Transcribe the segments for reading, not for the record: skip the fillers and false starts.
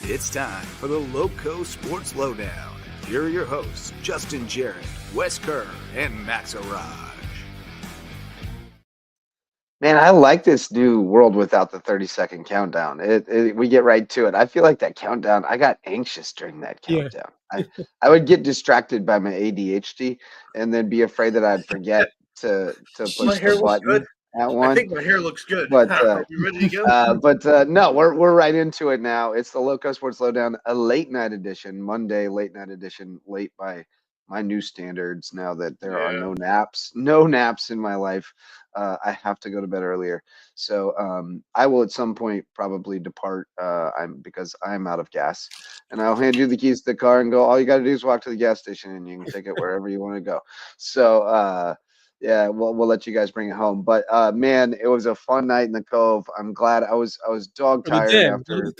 It's time for the LowcoSports Lowdown. Here are your hosts, Justin Jarrett, Wes Kerr, and Max Araj. Man, I like this new world without the 30-second countdown. We get right to it. I feel like that countdown, I got anxious during that countdown. I would get distracted by my ADHD and then be afraid that I'd forget to push the button at one. I think my hair looks good. But Are we ready to go? no, we're right into it now. It's the LowcoSports Lowdown, a late night edition, Monday late night edition, late by my new standards. Now that there are no naps in my life, I have to go to bed earlier. So I will at some point probably depart. Because I'm out of gas, and I'll hand you the keys to the car and go. All you got to do is walk to the gas station, and you can take it wherever you want to go. So. Yeah, we'll let you guys bring it home. But man, it was a fun night in the Cove. I'm glad I was dog tired after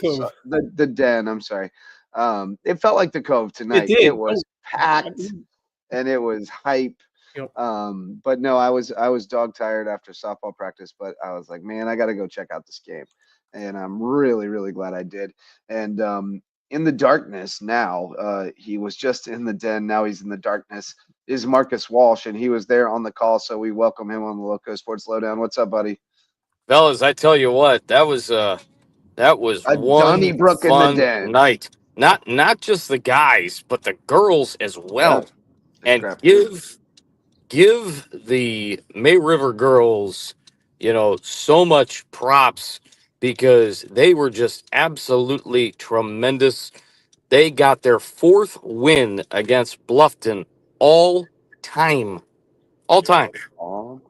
the Den. I'm sorry. It felt like the Cove tonight. It was packed and it was hype. Yep. But no, I was dog tired after softball practice. But I was like, man, I got to go check out this game, and I'm really really glad I did. And in the darkness now, he was just in the Den. Now he's in the darkness. Is Marcus Walsh, and he was there on the call, so we welcome him on the LowcoSports Lowdown. What's up, buddy? Fellas, I tell you what, that was one Donnybrook fun in the Den night. Not just the guys, but the girls as well. Yeah, and give the May River girls, so much props because they were just absolutely tremendous. They got their fourth win against Bluffton all time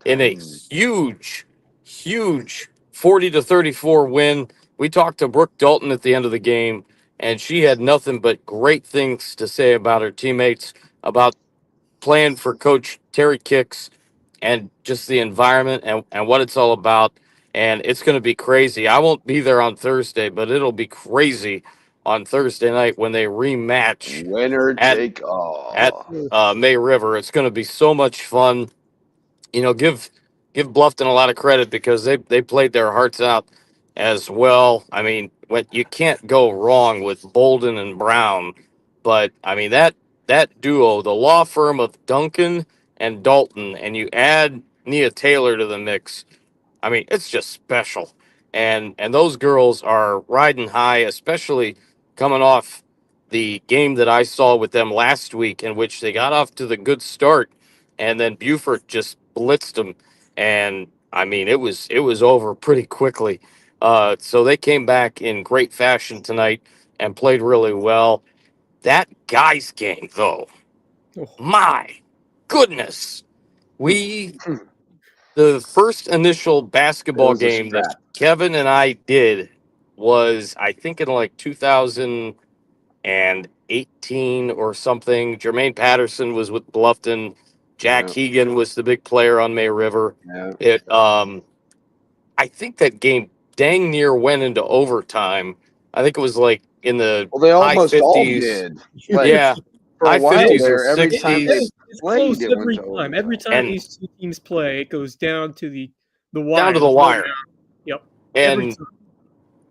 in a huge 40-34 win. We talked to Brooke Dalton at the end of the game, and she had nothing but great things to say about her teammates, about playing for Coach Terry Kicks, and just the environment and what it's all about. And it's going to be crazy. I won't be there on Thursday, but it'll be crazy on Thursday night when they rematch winner take all at May River. It's going to be so much fun. Give Bluffton a lot of credit because they played their hearts out as well. I mean, you can't go wrong with Bolden and Brown, but I mean that duo, the law firm of Duncan and Dalton, and you add Nia Taylor to the mix. I mean, it's just special. And those girls are riding high, especially coming off the game that I saw with them last week, in which they got off to the good start, and then Beaufort just blitzed them. And I mean, it was over pretty quickly. So they came back in great fashion tonight and played really well. That guys game, though, my goodness, the first initial basketball game that Kevin and I did was, I think, in like 2018 or something. Jermaine Patterson was with Bluffton. Jack Hegan was the big player on May River. I think that game dang near went into overtime. I think it was like in the they high almost 50s. all did. Yeah. For high a while 50s there, or every 60s. time they It's played, close it every went to time. overtime. Every time these two teams play, it goes down to the wire. Down to the wire. Yep. And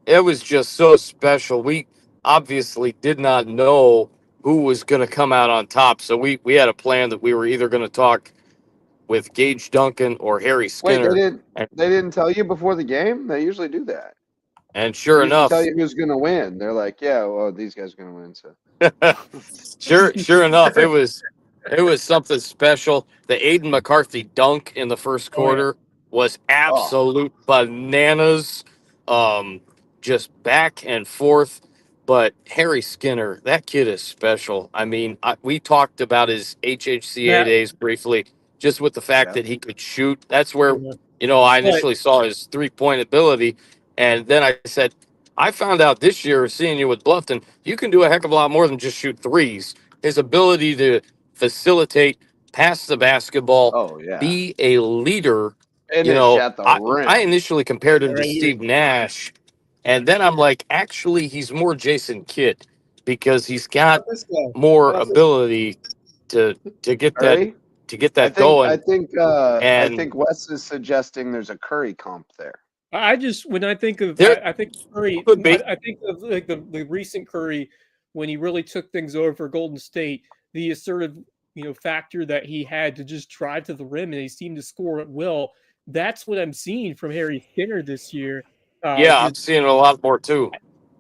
it was just so special. We obviously did not know who was going to come out on top. So we had a plan that we were either going to talk with Gage Duncan or Harry Skinner. Wait, they didn't tell you before the game? They usually do that. And sure enough, tell you who's going to win. They're like, yeah, well, these guys are going to win. So sure enough, it was something special. The Aiden McCarthy dunk in the first quarter was absolute bananas. Just back and forth. But Harry Skinner, that kid is special. I mean, we talked about his HHCA days briefly, just with the fact that he could shoot. That's where, I initially saw his three-point ability. And then I said, I found out this year, seeing you with Bluffton, you can do a heck of a lot more than just shoot threes. His ability to facilitate, pass the basketball, be a leader. I initially compared him to Steve Nash. And then I'm like, actually, he's more Jason Kidd because he's got more ability to get that going. I think Wes is suggesting there's a Curry comp there. I just when I think of There I think Curry, could be. I think of like the recent Curry when he really took things over for Golden State, the assertive factor that he had to just drive to the rim and he seemed to score at will. That's what I'm seeing from Harry Skinner this year. Yeah, I'm Just seeing a lot more too.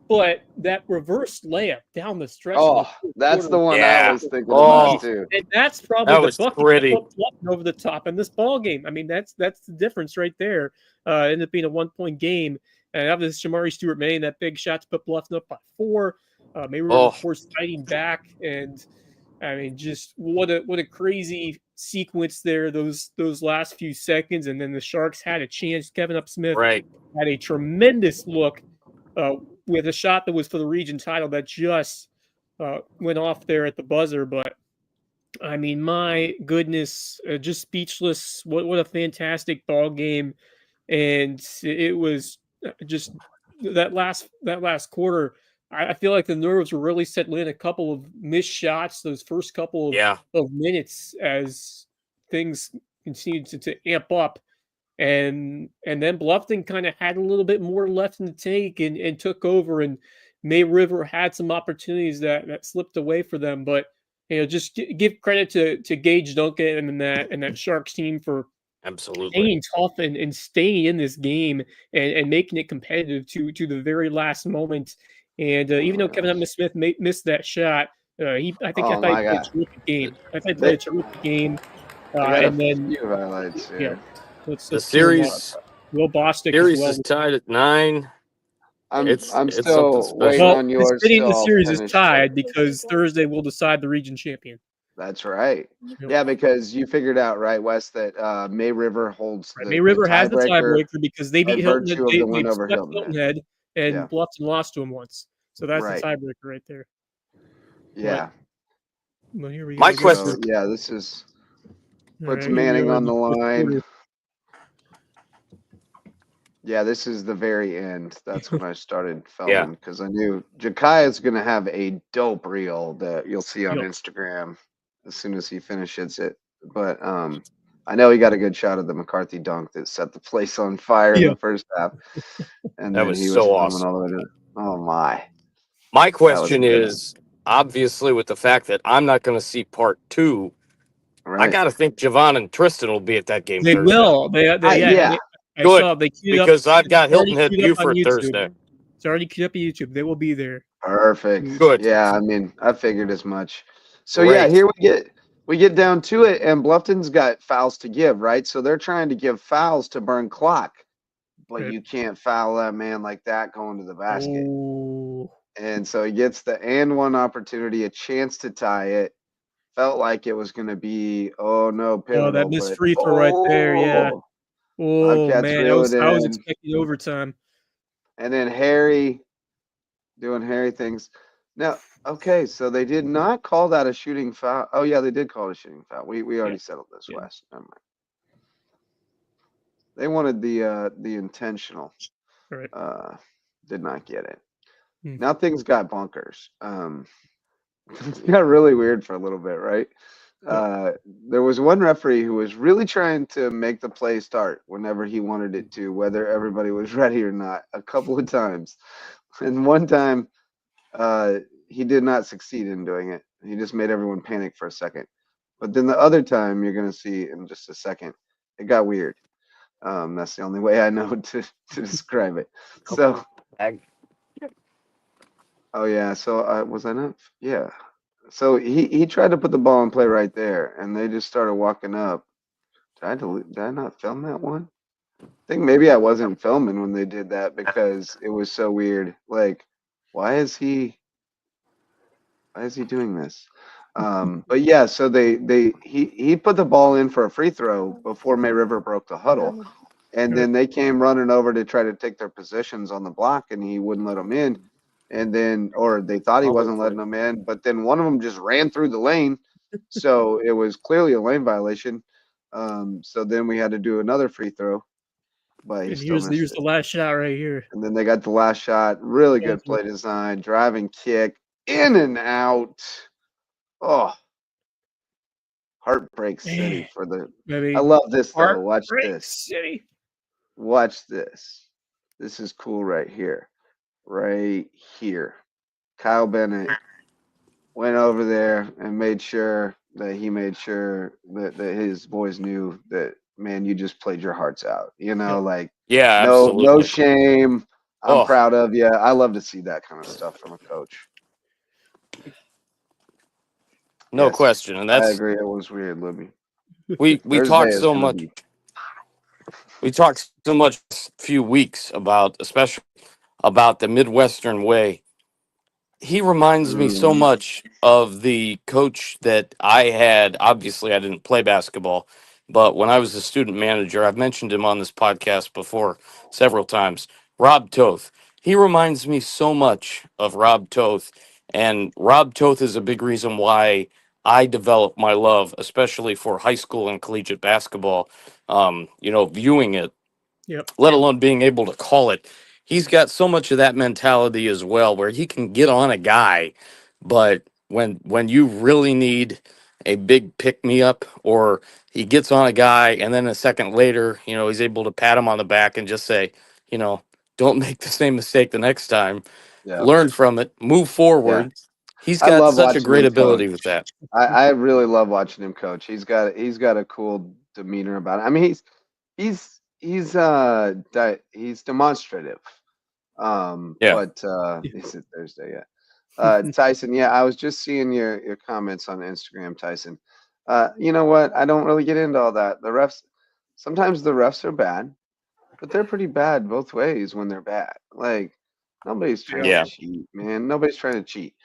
but that reverse layup down the stretch in the Oh, fourth that's the quarter, one I Yeah. was thinking Oh, about too. and that's probably that the was bucket that pretty. put Bluffton over the top in this ball game. I mean, that's the difference right there. Ended up being a 1-point game, and after this, Shamari Stewart made that big shot to put Bluffton up by 4. Maybe we were, Oh, of course, fighting back, and I mean, just what a crazy sequence there. Those last few seconds, and then the Sharks had a chance. Kevin Upsmith right. had a tremendous look with a shot that was for the region title that just went off there at the buzzer. But I mean, my goodness, just speechless. What a fantastic ball game, and it was just that last quarter. I feel like the nerves were really settling in. A couple of missed shots those first couple Yeah. of minutes as things continued to amp up, and then Bluffton kind of had a little bit more left in the tank and took over, and May River had some opportunities that slipped away for them, but just give credit to Gage Duncan and that Sharks team for Absolutely. hanging tough and staying in this game and making it competitive to the very last moment. And even though Kevin Smith missed that shot, I think Oh played my a God. terrific game. I think he They, played a terrific game. I got And a then few highlights here. let's The pull them up. series Will Bostic as well. is tied at 9. I'm It's still something special. waiting Well, on the yours city in the till series is finished. tied because Thursday will decide the region champion. That's right. Yep. Yeah, because you figured out, right, Wes, that May River holds Right. the May River has the tiebreaker tiebreaker because they by beat Hilton Head. virtue of the They win over swept Hilton Hilton Head. Head, and Yeah. Bluffton lost to him once. So that's Right. the tiebreaker right there. Yeah. Well, here we go. My So, question. yeah, this is puts All right, here we Manning go. on the line. Yeah, this is the very end. That's when I started Yeah. filming because I knew Jakai is going to have a dope reel that you'll see on Yep. Instagram as soon as he finishes it. But I know he got a good shot of the McCarthy dunk that set the place on fire in the first half, and That then was he was so filming awesome. all the way to. Oh my! My That was question good. is obviously with the fact that I'm not going to see part 2, I Right? got to think Javon and Tristan will be at that game They Thursday. will. Yeah. I Good, saw they queued up because I've got it's already Hilton Head queued up on Beaufort YouTube. Thursday. It's already queued up on YouTube. They will be there. Perfect. Good. Yeah, I mean, I figured as much. So Great. yeah, here we get down to it, and Bluffton's got fouls to give, right? So they're trying to give fouls to burn clock, but Right. you can't foul that man like that going to the basket. Oh. And so he gets the and one opportunity, a chance to tie it. Felt like it was going to be, oh no, pivotal. Oh, that missed but, free throw right there. Yeah. Oh Bobcats man, reel it I was in. expecting overtime. And then Harry doing Harry things. Now, okay, so they did not call that a shooting foul. Oh yeah, they did call it a shooting foul. We already settled this, Yeah. Wes. Never mind. They wanted the intentional. All right. Did not get it. Hmm. Now things got bonkers. It got really weird for a little bit, right? There was one referee who was really trying to make the play start whenever he wanted it to, whether everybody was ready or not, a couple of times. And one time, he did not succeed in doing it. He just made everyone panic for a second. But then the other time, you're going to see in just a second, it got weird. That's the only way I know to describe it. So, oh yeah. So was I not? Yeah. So he tried to put the ball in play right there, and they just started walking up. Did I not film that one? I think maybe I wasn't filming when they did that because it was so weird. Like, why is he doing this? But yeah, so he put the ball in for a free throw before May River broke the huddle, and then they came running over to try to take their positions on the block, and he wouldn't let them in. And then, or they thought he wasn't letting them in, but then one of them just ran through the lane, so it was clearly a lane violation. So then we had to do another free throw, but he And still here's missed the it. last shot right here. And then they got the last shot. Really good play design, driving kick, in and out. Oh, heartbreak city for the. I love this though. Watch Heartbreak this. City. Watch this. This is cool right here. Right here. Kyle Bennett went over there and made sure that that his boys knew that, man, you just played your hearts out. Like, Yeah, no absolutely. shame. I'm Oh, proud of you. I love to see that kind of stuff from a coach. no Yes, question. And I that's agree. It was weird, Libby. we Thursday talked is so gonna much. be. We talked so much few weeks about, especially about the Midwestern way. He reminds me so Mhm. much of the coach that I had. Obviously, I didn't play basketball, but when I was a student manager, I've mentioned him on this podcast before several times. Rob Toth. He reminds me so much of Rob Toth, and Rob Toth is a big reason why I developed my love, especially for high school and collegiate basketball. Viewing it, Yep. let alone being able to call it. He's got so much of that mentality as well, where he can get on a guy, but when you really need a big pick me up, or he gets on a guy and then a second later, he's able to pat him on the back and just say, you know, don't make the same mistake the next time. Yeah. Learn from it, move Yeah. forward. He's I got love such a watching great him coach. ability with that. I really love watching him coach. He's got a cool demeanor about it. I mean, he's demonstrative. Yeah. But is it Thursday yet? Tyson, yeah, I was just seeing your comments on Instagram, Tyson. You know what? I don't really get into all that. Sometimes the refs are bad, but they're pretty bad both ways when they're bad. Like, nobody's trying to Yeah. cheat, man. Nobody's trying to cheat.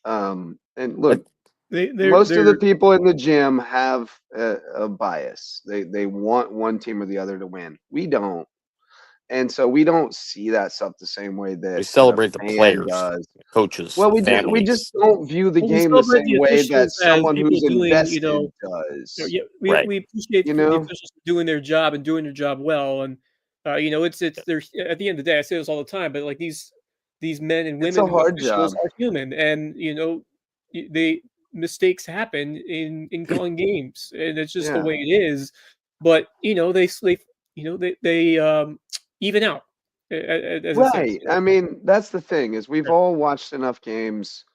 And Uh, look, most of the people in the gym have a bias. They want one team or the other to win. We don't. And so we don't see that stuff the same way We that a celebrate the fan players, does. coaches, Well, we just families. don't view the We game the celebrate same the way that officials as someone people who's doing, invested yeah, does. yeah, Right. we appreciate You the know? officials doing their job and doing their job well, and it's there's at the end of the day, I say this all the time, but like these men and It's a women who hard officials job. are human, and they mistakes happen in calling games, and it's just the Yeah. way it is. But they even out as a sense. Right. I mean, that's the thing is we've all watched enough games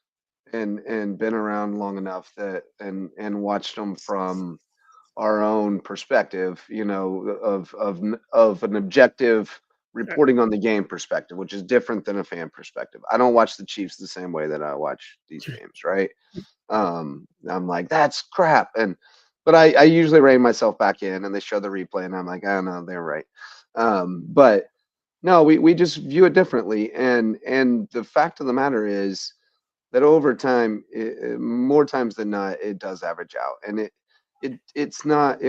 and been around long enough that and watched them from our own perspective, of an objective reporting on the game perspective, which is different than a fan perspective. I don't watch the Chiefs the same way that I watch these games, right? I'm like, that's crap. But I usually rein myself back in and they show the replay and I'm like, I don't know, they're right. But no, we just view it differently. And the fact of the matter is that over time, more times than not, it does average out. And it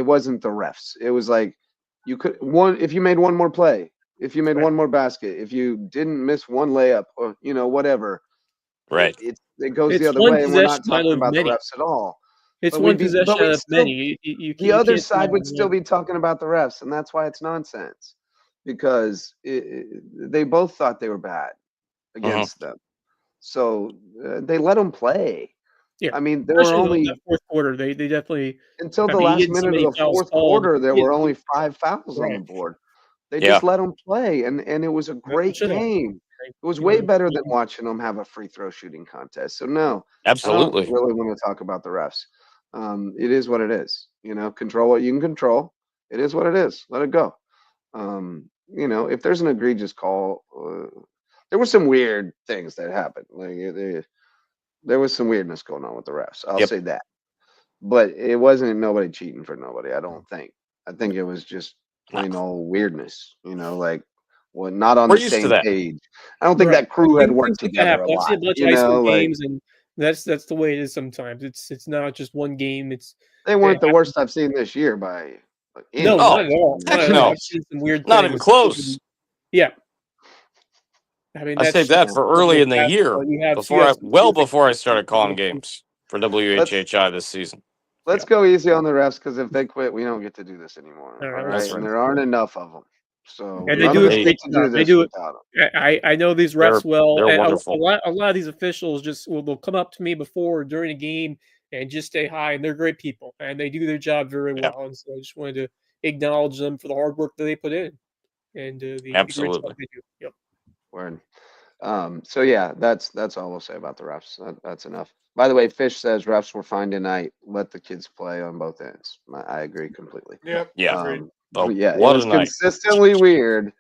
wasn't the refs. It was like if you made one more play, if you made Right. one more basket, if you didn't miss one layup or, whatever, Right. it goes the It's other one way. And we're possession not out talking of about the many. refs at all. It's But one possession out we'd of still, many. the You other can't side would deny still be talking about the refs. And that's why it's nonsense because they both thought they were bad Mhm. against them. So they let them play. Yeah, I mean, there were especially in only that fourth quarter, they definitely. until I the mean, you last didn't see minute of many the fouls fourth called. quarter, there Yeah, were only 5 fouls on the right. board. They Yeah. just let them play, and it was a Nothing great should have. game. Right? It was way better than watching them have a free throw shooting contest. So no, I don't Absolutely. really want to talk about the refs. It is what it is. Control what you can control. It is what it is. Let it go. If there's an egregious call, there were some weird things that happened. Like there was some weirdness going on with the refs. I'll Yep. say that. But it wasn't nobody cheating for nobody, I don't think. I think it was just No. plain old weirdness, like not on We're the used to same that. page. I don't think Right. that crew had Things worked like that together a happen. I've lot, seen a bunch of high school like games, and that's the way it is sometimes. It's not just one game. they It weren't the happens. worst I've seen this year by any No, not Oh, at stretch of all. the Not heck at all. no. I've seen some weird Not even things. close. Yeah, I mean I saved that's that yeah. just for the level early of in the year basketball. You have some well terrific before I teams. started calling games for Let's WHHI this season. let's Yeah. go easy on the refs because if they quit, we don't get to do this anymore. All All right, right, That's and right. there aren't enough of them, so and they none do of a us They get great to do job. They this do it. without them. I know these they're refs well. they're And wonderful. a lot of these officials just will come up to me before or during a game and just say hi. And they're great people, and they do their job very Yeah. well. And so I just wanted to acknowledge them for the hard work that they put in. and the great job Absolutely. they do. Yep. Word. So yeah, that's all we'll say about the refs. That's enough. By the way, Fish says refs were fine tonight. Let the kids play on both ends. I agree completely. Yep. Yeah. Agreed. Oh, Yeah, it what was a night. consistently weird,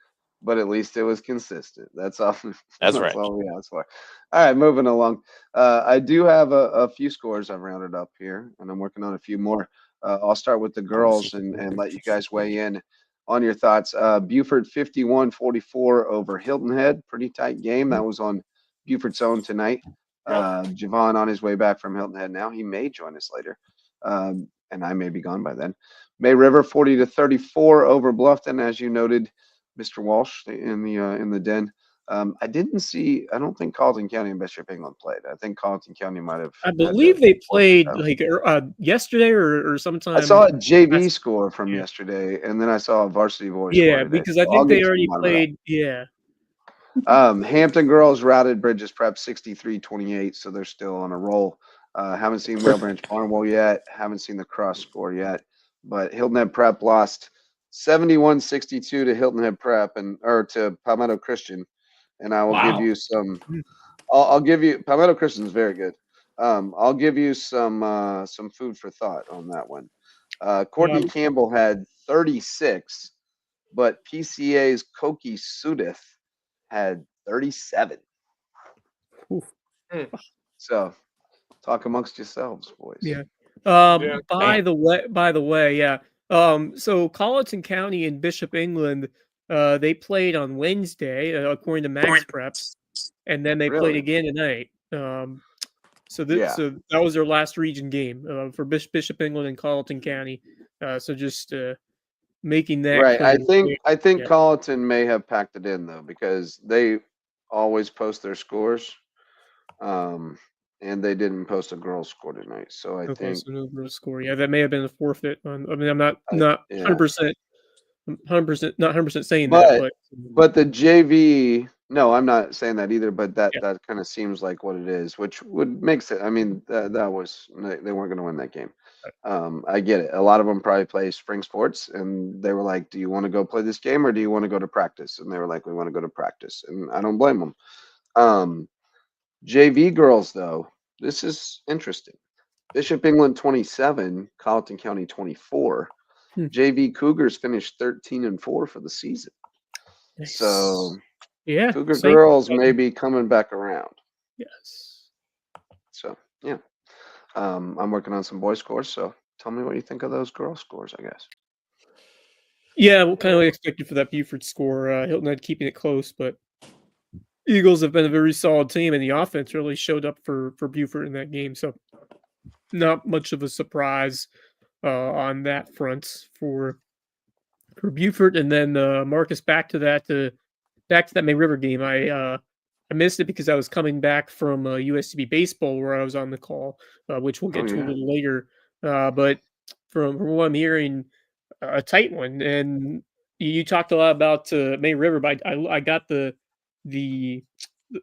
but at least it was consistent. That's all. That's right. all we asked for. All right, moving along. I do have a few scores I've rounded up here, and I'm working on a few more. I'll start with the girls and let you guys weigh in on your thoughts. Beaufort 51-44 over Hilton Head. Pretty tight game. That was on Beaufort's own tonight. Javon on his way back from Hilton Head now. He may join us later, and I may be gone by then. May River 40-34 over Bluffton, as you noted, Mr. Walsh in the den. I don't think Carleton County and Bishop England played. I think Carleton County might have. I believe they played out. like yesterday or sometime. I saw a JV score from yesterday, and then I saw a varsity boys score Yeah, today. because I So I'll think they get already some on that. played. Yeah. Hampton girls routed Bridges Prep 63-28, so they're still on a roll. Haven't seen Whale Branch Barnwell yet. Haven't seen the cross score yet. But Hilton Head Prep lost 71-62 to Hilton Head Prep or to Palmetto Christian. And I will give you some. I'll give you Palmetto Christian is very good. I'll give you some food for thought on that one. Courtney Campbell had 36, but PCA's Koki Sudith had 37. So talk amongst yourselves, boys. Yeah. By the way, yeah. So Colleton County and Bishop England, they played on Wednesday, according to Max Preps, and then they played again tonight. So that was their last region game for Bishop England and Colleton County. So just making that right. clear. I think Colleton may have packed it in though, because they always post their scores. And they didn't post a girls' score tonight, so I think so no girls' score. Yeah, that may have been a forfeit. I mean, I'm not 100%, not 100% saying that, but the JV. No, I'm not saying that either. But that kind of seems like what it is, which would make sense. I mean, that was they weren't going to win that game. I get it. A lot of them probably play spring sports, and they were like, "Do you want to go play this game, or do you want to go to practice?" And they were like, "We want to go to practice," and I don't blame them. JV girls, though, this is interesting. Bishop England 27, Colleton County 24. JV Cougars finished 13-4 for the season. Nice. So, Cougar girls may be coming back around. Yes. So, yeah. I'm working on some boy scores, so tell me what you think of those girl scores, I guess. Yeah, what kind of expected for that Beaufort score. Hilton Head keeping it close, but Eagles have been a very solid team, and the offense really showed up for Beaufort in that game. So not much of a surprise on that front for Beaufort. And then Marcus, back to that May River game. I missed it because I was coming back from USCB baseball where I was on the call, which we'll get to a little later. But from what I'm hearing, a tight one. And you talked a lot about May River, but I got the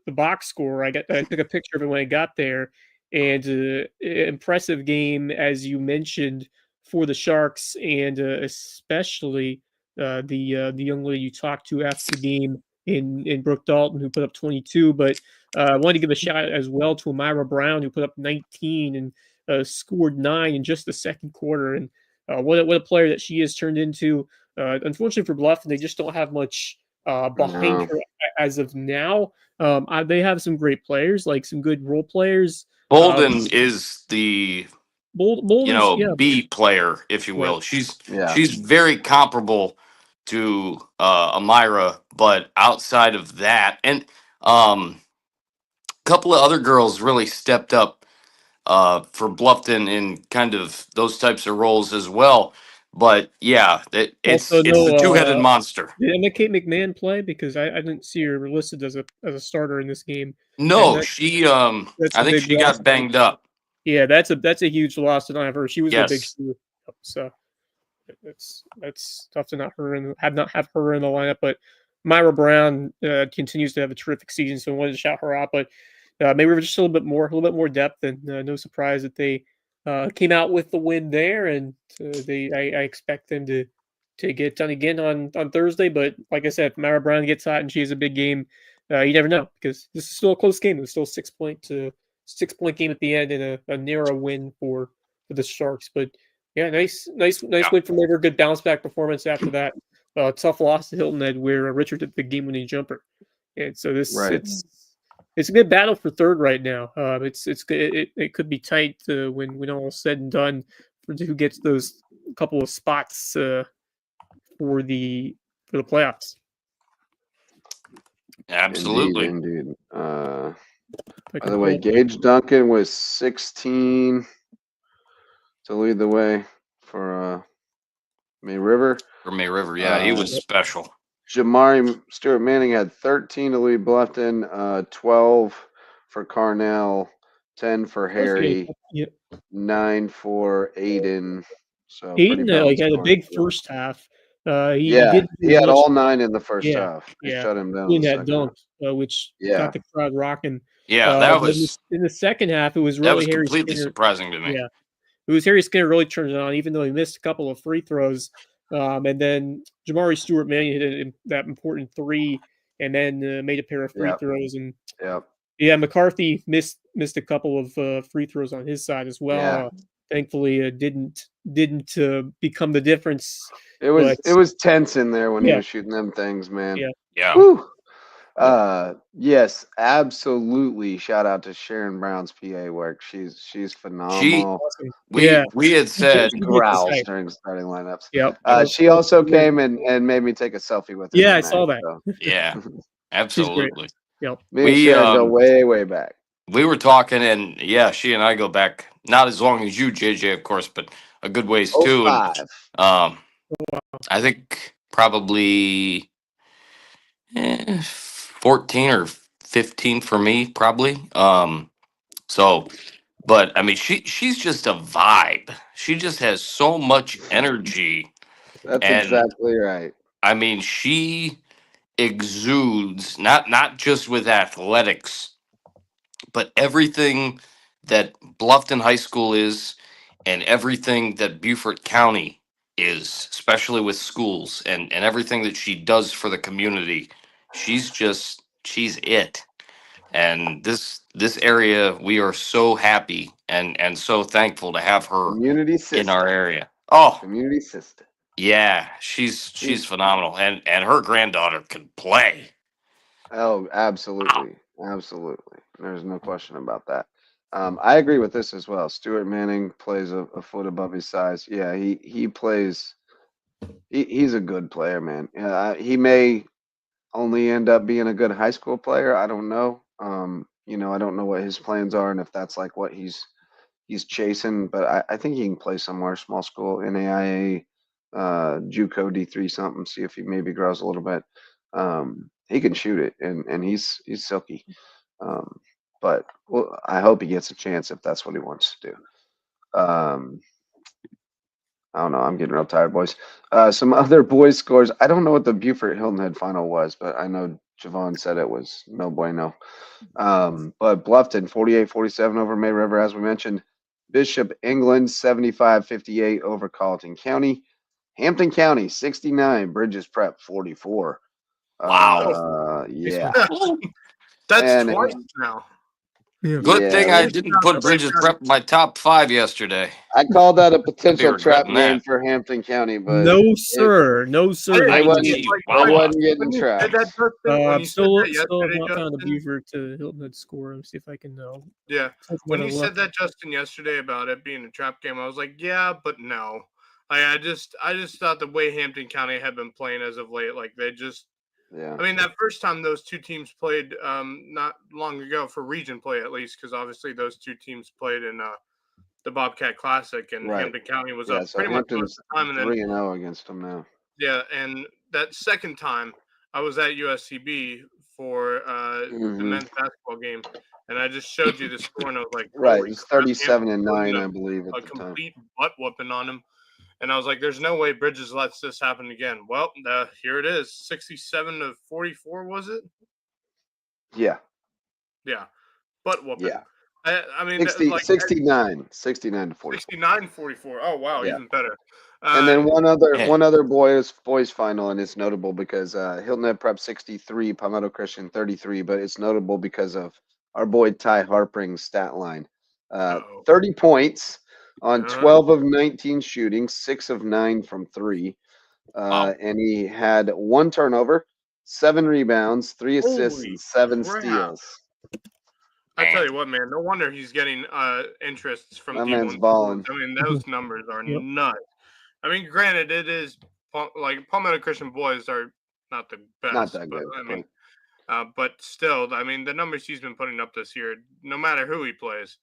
box score. I took a picture of it when I got there, and impressive game, as you mentioned, for the Sharks, and especially the young lady you talked to after the game in Brooke Dalton, who put up 22. But I wanted to give a shout out as well to Amira Brown, who put up 19 and scored 9 in just the second quarter. And what a player that she has turned into. Unfortunately for Bluffton, they just don't have much behind her as of now. They have some great players, like some good role players. Bolden is the B player, if you will. She's very comparable to Amira, but outside of that, and a couple of other girls really stepped up for Bluffton in kind of those types of roles as well. But yeah, it's the two-headed monster. Did Kate McMahon play? Because I didn't see her listed as a starter in this game. No, she I think she got banged up. Yeah, that's a huge loss to not have her. She was a big shoe. So that's tough to not have her in the lineup. But Myra Brown continues to have a terrific season, so I wanted to shout her out. But maybe we're just a little bit more depth, and no surprise that they came out with the win there, and I expect them to to get done again on Thursday. But like I said, if Mara Brown gets hot and she has a big game, you never know, because this is still a close game. It was still a 6-point game at the end, and a narrow win for the Sharks. But yeah, nice win from River. Good bounce back performance after that. Tough loss to Hilton Head, where Richard did the game-winning jumper. And so it's a good battle for third right now. It could be tight when all is said and done for who gets those couple of spots for the playoffs. Absolutely. Indeed. By the way, Gage Duncan was 16 to lead the way for May River. For May River, yeah, he was special. Jamari Stewart Manning had 13 to lead Bluffton, 12 for Carnell, 10 for Harry, 9 for Aiden. So Aiden had a big first half. He had all 9 in the first half. They shut him down. In that dunk, which got the crowd rocking. Yeah, that was in the second half. It was really Harry completely Skinner. Surprising to me. Yeah, it was Harry Skinner really turned it on, even though he missed a couple of free throws. And then Jamari Stewart Manning hit that important 3, and then made a pair of free throws. And McCarthy missed a couple of free throws on his side as well. Thankfully, didn't become the difference. It was tense in there when he was shooting them things, man. Yeah. Woo. Yes, absolutely. Shout out to Sharon Brown's PA work. She's phenomenal. We had said growls during starting lineups. Yep. She also came and made me take a selfie with her. Yeah, tonight, I saw that. So. Yeah, absolutely. Yep. Me and Sharon go way back. We were talking, and she and I go back not as long as you, JJ, of course, but a good ways too. And, I think probably 14 or 15 for me, probably. But I mean, she's just a vibe. She just has so much energy. That's exactly right. I mean, she exudes not just with athletics, but everything that Bluffton High School is, and everything that Beaufort County is, especially with schools and everything that she does for the community. She's it. And this area, we are so happy and so thankful to have her in our area. Oh, community sister. Yeah, she's phenomenal, and her granddaughter can play. Oh, absolutely, absolutely. There's no question about that. I agree with this as well. Stuart Manning plays a foot above his size. Yeah, he plays. He's a good player, man. He may only end up being a good high school player. I don't know. I don't know what his plans are and if that's like what he's chasing. But I think he can play somewhere, small school, NAIA, JUCO D3 something. See if he maybe grows a little bit. He can shoot it, and he's silky. But I hope he gets a chance if that's what he wants to do. I don't know. I'm getting real tired, boys. Some other boys scores. I don't know what the Beaufort Hilton Head final was, but I know Javon said it was no bueno. But Bluffton 48-47 over May River, as we mentioned. Bishop England 75-58 over Colleton County. Hampton County 69. Bridges Prep 44. Wow. Yeah. That's twice now. Good thing I didn't put Bridges Prep in my top 5 yesterday. I called that a potential trap game for Hampton County, but no, sir. I wasn't getting trapped. I'm still on the Beaufort to Hilton Head score. Let's see if I can know. Yeah. When you said that, Justin, yesterday about it being a trap game, I was like, yeah, but no. I just thought the way Hampton County had been playing as of late, like they just. Yeah. I mean, that first time those two teams played not long ago for region play, at least, because obviously those two teams played in the Bobcat Classic, and Hampton County was up so pretty Hampton's much most of the time. 3-0 against them now. Yeah, and that second time, I was at USCB for the men's basketball game, and I just showed you the score, and I was like, right, it's 37-9, I believe, at a the time. complete butt whooping on him. And I was like, there's no way Bridges lets this happen again. Well, here it is. 67-44, was it? Yeah. Yeah. Butt whooping. Yeah. I mean, 69 to 44. 69-44. Oh wow, Yeah. even better. And then one other boys final, and it's notable because Hilton Head Prep 63, Palmetto Christian 33, but it's notable because of our boy Ty Harpring's stat line. 30 points on 12 of 19 shooting, 6 of 9 from 3. And he had 1 turnover, 7 rebounds, 3 assists, and 7 steals. I tell you what, man, no wonder he's getting interests from That D1 man's schools. balling. I mean, those numbers are nuts. I mean, granted, it is like Palmetto Christian boys are not the best. Not that good. I mean, but still, I mean, the numbers he's been putting up this year, no matter who he plays,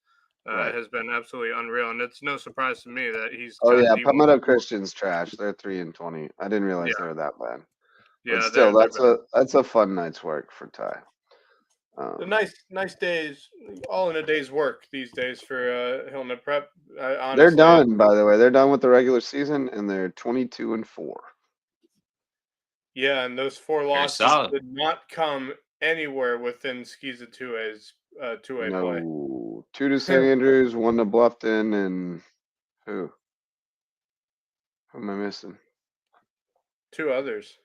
has been absolutely unreal. And it's no surprise to me that he's. Oh yeah, Palmetto Christian's trash. They're 3-20. I didn't realize they were that bad. Yeah, but still, that's a fun night's work for Ty. The nice days, all in a day's work these days for Hilton Head Prep. Honestly, they're done, by the way. They're done with the regular season, and they're 22-4. Yeah, and those 4 losses did not come anywhere within Skeeza 2A's 2A play. 2 to St. Andrews, 1 to Bluffton, and who? Who am I missing? 2 others.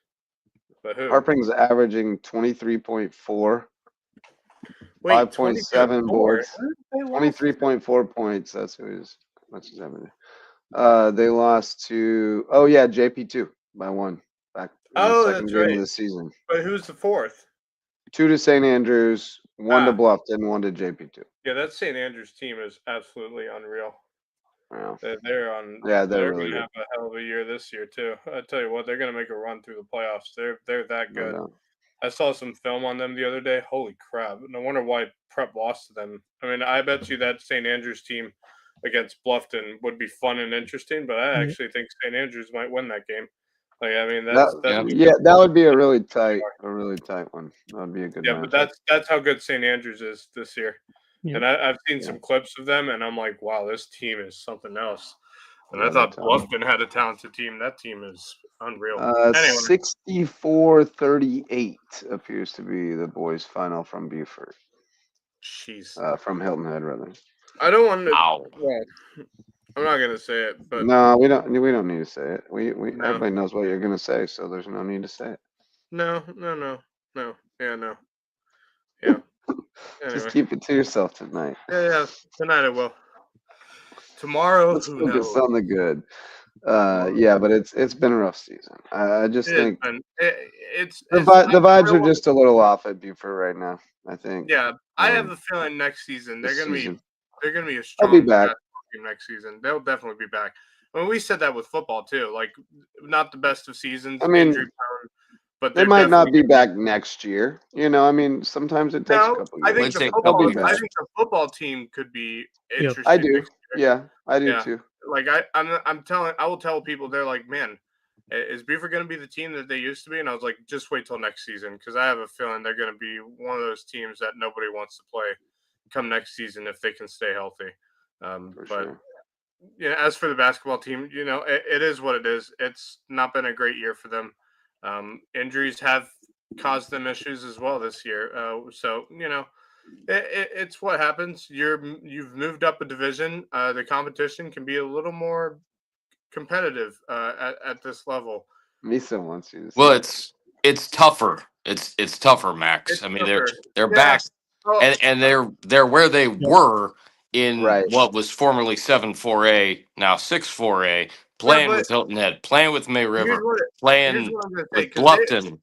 But who? Harpring's averaging 23.4. 5.7 boards. 23.4 points. That's who is. That's his average. They lost to JP2 by 1 back in the second game of the season. But who's the 4th? 2 to St. Andrews, 1 to Bluffton, 1 to JP2. Yeah, that St. Andrews team is absolutely unreal. Wow. They're on. Yeah, they're really gonna have a hell of a year this year too. I tell you what, they're gonna make a run through the playoffs. They're that good. No. I saw some film on them the other day. Holy crap! No wonder why Prep lost to them. I mean, I bet you that St. Andrews team against Bluffton would be fun and interesting, but I actually think St. Andrews might win that game. Like, I mean, that would be a really tight one. That would be a good. Yeah, matchup. but that's how good St. Andrews is this year. Yeah. And I've seen some clips of them, and I'm like, wow, this team is something else. And I thought Bluffton had a talented team. That team is unreal. Anyway. 64-38 appears to be the boys' final from Beaufort. Jeez. From Hilton Head, rather. I don't want to. Well, I'm not gonna say it, but no, we don't need to say it. Everybody knows what you're gonna say, so there's no need to say it. No. Yeah. Anyway. Just keep it to yourself tonight. Yeah. Tonight I will. Tomorrow, let's focus on the good. But it's been a rough season. I just think the vibes are just a little off at Beaufort right now. I think. Yeah, I have a feeling next season they're gonna be a strong team next season. They'll definitely be back. I mean, we said that with football too. Like, not the best of seasons. I mean, but they might not be back next year. You know, I mean, sometimes it takes a couple years. I think the football team could be interesting. I do. Yeah, I do too. Like I will tell people, they're like, man, is Beaufort going to be the team that they used to be? And I was like, just wait till next season, because I have a feeling they're going to be one of those teams that nobody wants to play come next season if they can stay healthy. As for the basketball team, it is what it is. It's not been a great year for them. Injuries have caused them issues as well this year. It's what happens. You've moved up a division. The competition can be a little more competitive at this level. Misa wants you to say. Well, it's tougher. It's tougher, Max. I mean, they're back, and they're where they were in what was formerly 7-4A, now 6-4A, playing with Hilton Head, playing with May River, playing with Bluffton.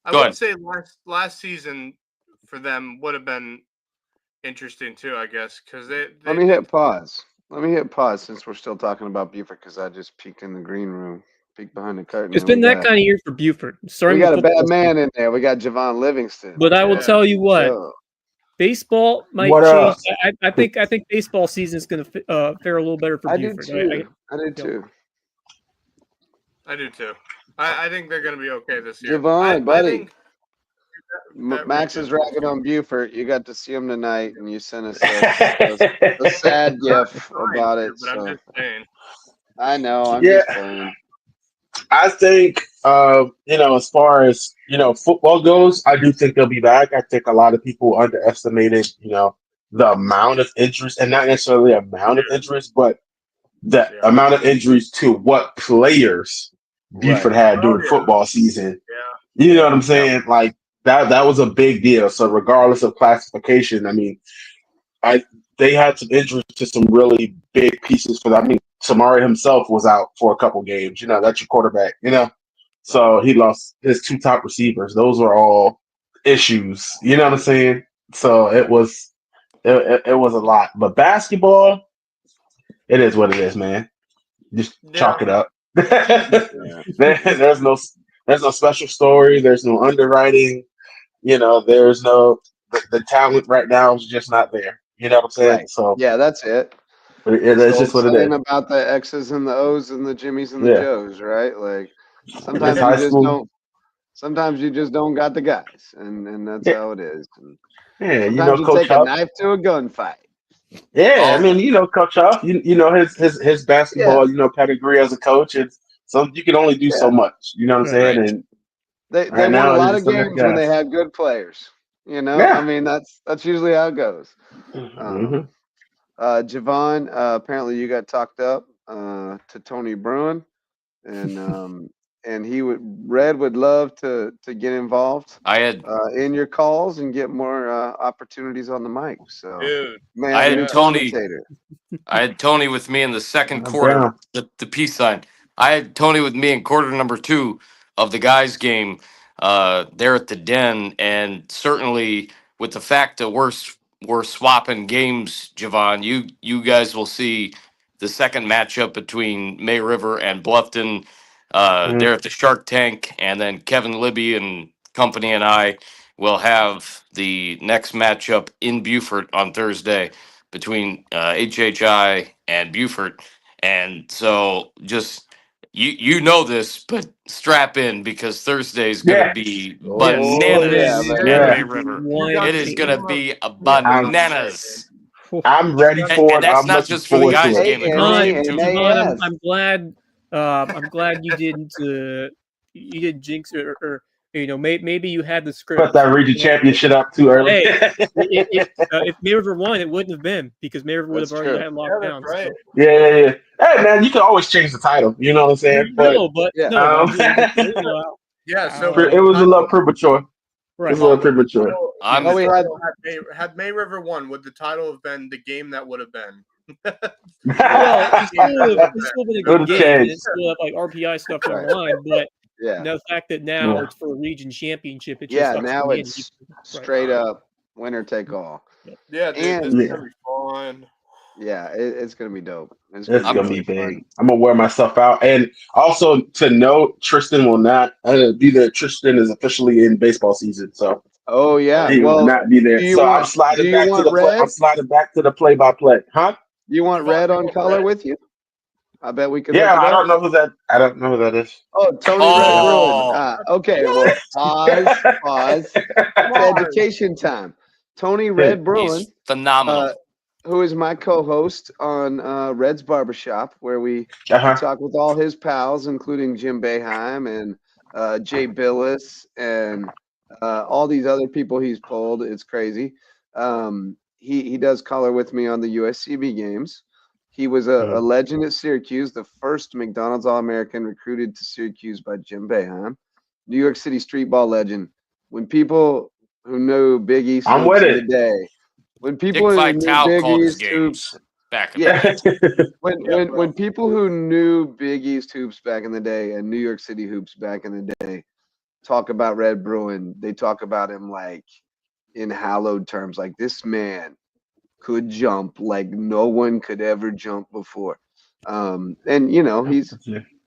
I would say last season for them would have been interesting too, I guess, because Let me hit pause since we're still talking about Beaufort, because I just peeked in the green room, peeked behind the curtain. It's been that kind of year for Beaufort. We got a bad man in there. We got Javon Livingston. But I will tell you what. Baseball might change. I think baseball season is going to fare a little better for Beaufort. I do too. I think they're going to be okay this year. Javon, buddy. Max is ragging on Beaufort. You got to see him tonight, and you sent us a sad gif about it. But I'm just saying. I know. I'm just saying. I think, as far as, football goes, I do think they'll be back. I think a lot of people underestimated, the amount of injuries, and not necessarily amount of injuries, but the amount of injuries to what players Beaufort had during football season. Yeah. You know what I'm saying? Like that was a big deal. So regardless of classification, I mean, they had some injuries to some really big pieces for that. I mean, Samari himself was out for a couple games. You know, that's your quarterback. You know, so he lost his 2 top receivers. Those were all issues. You know what I'm saying? So it was it was a lot. But basketball, it is what it is, man. Just chalk it up. There's no special story. There's no underwriting. You know, there's no the talent right now is just not there. You know what I'm saying? Right. So Yeah, that's it. it's just what it is. About the X's and the O's and the Jimmies and the Joes, right? Like sometimes high school. Sometimes you just don't got the guys, and that's how it is. And sometimes you Coach take a knife to a gunfight. Yeah, I mean, Coach Huff, you know his basketball, pedigree as a coach. It's you can only do so much. You know what I'm saying? And they won a lot of games when they had good players. I mean that's usually how it goes. Javon, apparently you got talked up to Tony Bruin, and Red would love to get involved. I had in your calls and get more opportunities on the mic. So, Dude, man, I had Tony. commentator. I had Tony with me in the second quarter. The peace sign. I had Tony with me in quarter number 2 of the guys' game there at the Den, and certainly with the fact that we're swapping games, Javon, you guys will see the second matchup between May River and Bluffton there at the Shark Tank, and then Kevin Libby and company and I will have the next matchup in Beaufort on Thursday between HHI and Beaufort. And so just you know this, but strap in because Thursday is going to be bananas at May River. It is going to be a bananas. I'm ready for it. And that's I'm not looking just for the forward guys' to it. game, the girls' game too. Javon, I'm glad you didn't jinx it, or maybe you had the script. Put that region championship up too early. Hey, if May River won, it wouldn't have been because May River would have already had locked down. Right. So. Yeah. Hey man, you can always change the title. You know what I'm saying? So it was a little premature. Right. It was a little premature. Had May River won, would the title have been the game that would have been? Well, it's still been a good game. It's still have like RPI stuff online, but the fact that now it's for a region championship. It just now it's straight up winner take all. Yeah, dude, this is gonna be fun. Yeah, it's gonna be dope. It's gonna be big. Fun. I'm gonna wear myself out, and also to note, Tristan will not be there. Tristan is officially in baseball season, so he will not be there. So I'm sliding back to the I'm sliding back to the play-by-play, huh? You want Red on color with you? I bet we could. Yeah, I don't know who that is. Oh, Tony Red Bruin. Okay, well, pause. It's education time. Tony Red Bruin, he's phenomenal. Who is my co-host on Red's Barbershop, where we talk with all his pals, including Jim Boeheim and Jay Billis and all these other people he's pulled. It's crazy. He does color with me on the USCB games. He was a legend at Syracuse, the first McDonald's All-American recruited to Syracuse by Jim Boeheim. New York City street ball legend. When people who knew Big East in the day, when people who knew Big East hoops back in the day. When people who knew Big East hoops back in the day and New York City hoops back in the day talk about Red Bruin, they talk about him like in hallowed terms, like this man could jump like no one could ever jump before. And he's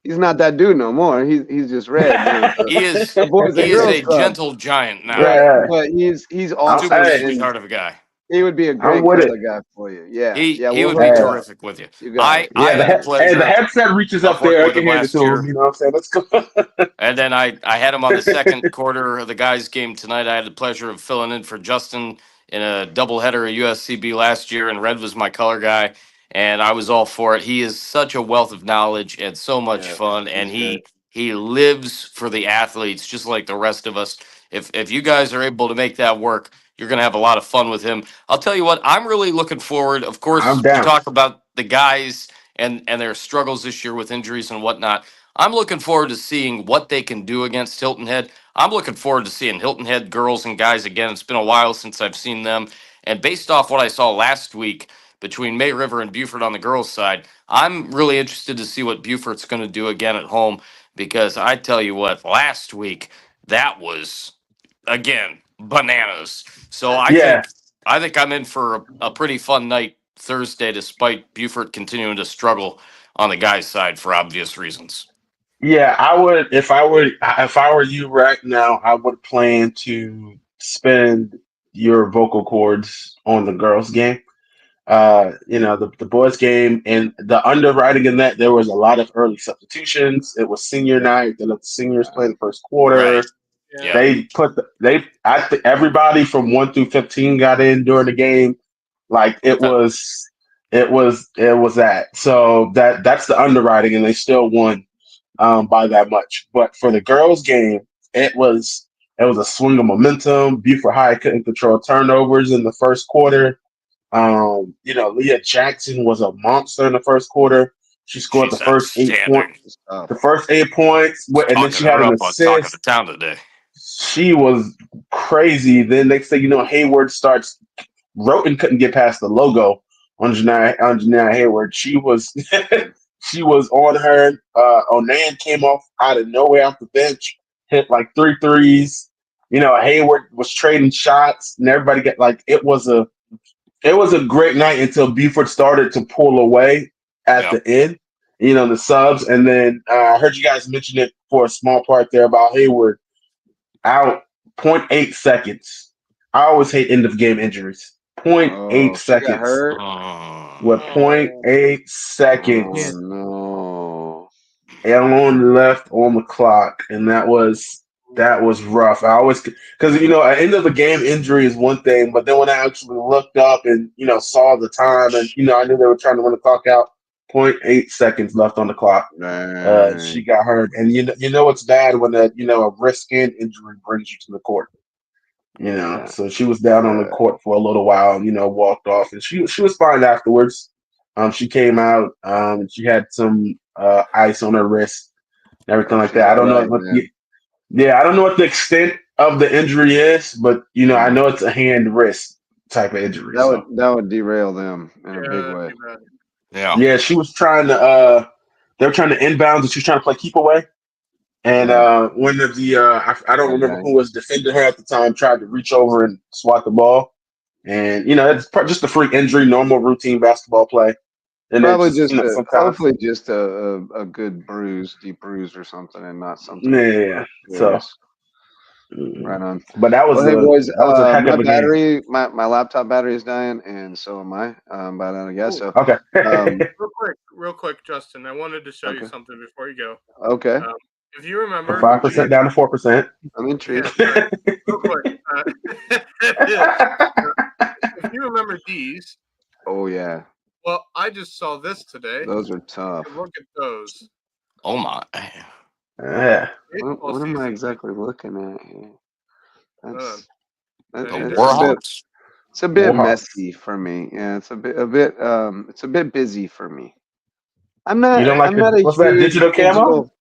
not that dude no more. He's just Red. He is a gentle giant now. Right. But he's awesome. Super sweetheart of a guy. He would be a great color guy for you. Yeah. He would be terrific with you. I had the pleasure. And the headset reaches up there. I can hand it to him. You know what I'm saying? Let's go. And then I had him on the second quarter of the guys' game tonight. I had the pleasure of filling in for Justin in a doubleheader at USCB last year, and Red was my color guy, and I was all for it. He is such a wealth of knowledge and so much fun, and he lives for the athletes just like the rest of us. If you guys are able to make that work, You're going to have a lot of fun with him. I'll tell you what, I'm really looking forward. Of course, I'm we down. talk about the guys and their struggles this year with injuries and whatnot. I'm looking forward to seeing what they can do against Hilton Head. I'm looking forward to seeing Hilton Head girls and guys again. It's been a while since I've seen them. And based off what I saw last week between May River and Beaufort on the girls' side, I'm really interested to see what Beaufort's going to do again at home, because I tell you what, last week, that was, again, bananas. So Yeah, I think I'm in for a pretty fun night Thursday, despite Beaufort continuing to struggle on the guys' side for obvious reasons. yeah. I would if I were you right now, I would plan to spend your vocal cords on the girls' game. The boys' game and the underwriting in that there was a lot of early substitutions. It was senior night. They let the seniors play the first quarter. Right. Yeah. Everybody from 1 through 15 got in during the game. Like it was that. So that's the underwriting, and they still won by that much. But for the girls' game, it was a swing of momentum. Beaufort High couldn't control turnovers in the first quarter. Leah Jackson was a monster in the first quarter. She scored She's the first 8 outstanding. points. The first 8 points, and then she had an Talking to assist. town today. She was crazy. Then next thing you know, Hayward starts. Roten couldn't get past the logo on Janiyah Hayward. She was she was on her. Onan came off out of nowhere off the bench, hit like 3 threes. Hayward was trading shots, and everybody got like it was a great night until Beaufort started to pull away at the end. The subs, and then I heard you guys mention it for a small part there about Hayward out 0.8 seconds. I always hate end of game injuries. 0.8 seconds. Got hurt? With 0.8 seconds. No. Alone left on the clock, and that was rough. I always, because an end of the game injury is one thing, but then when I actually looked up and saw the time, and I knew they were trying to run the clock out. 0.8 seconds left on the clock. She got hurt, and it's bad when a wrist skin injury brings you to the court. So she was down on the court for a little while. Walked off, and she was fine afterwards. She came out. She had some ice on her wrist, and everything like that. I don't know I don't know what the extent of the injury is, but I know it's a hand wrist type of injury. That would derail them in a big way. Yeah, she was trying to. They were trying to inbound, and she was trying to play keep away. And one of the I don't remember who was defending her at the time tried to reach over and swat the ball, and it's just a freak injury, normal routine basketball play. And probably hopefully just a good bruise, deep bruise or something, and not something. Yeah. So right on. But that was hey boys, a heck of a battery, game. My laptop battery is dying, and so am I. About out of gas. So okay. real quick, Justin, I wanted to show you something before you go. Okay. If you remember, 5% down to 4%. I'm intrigued. Yeah, real quick. If you remember these. Oh yeah. Well, I just saw this today. Those are tough. Look at those. Oh my. Yeah. What am I exactly looking at here? It's a bit messy for me. Yeah, it's a bit busy for me. I'm not. You don't like what's that digital camo?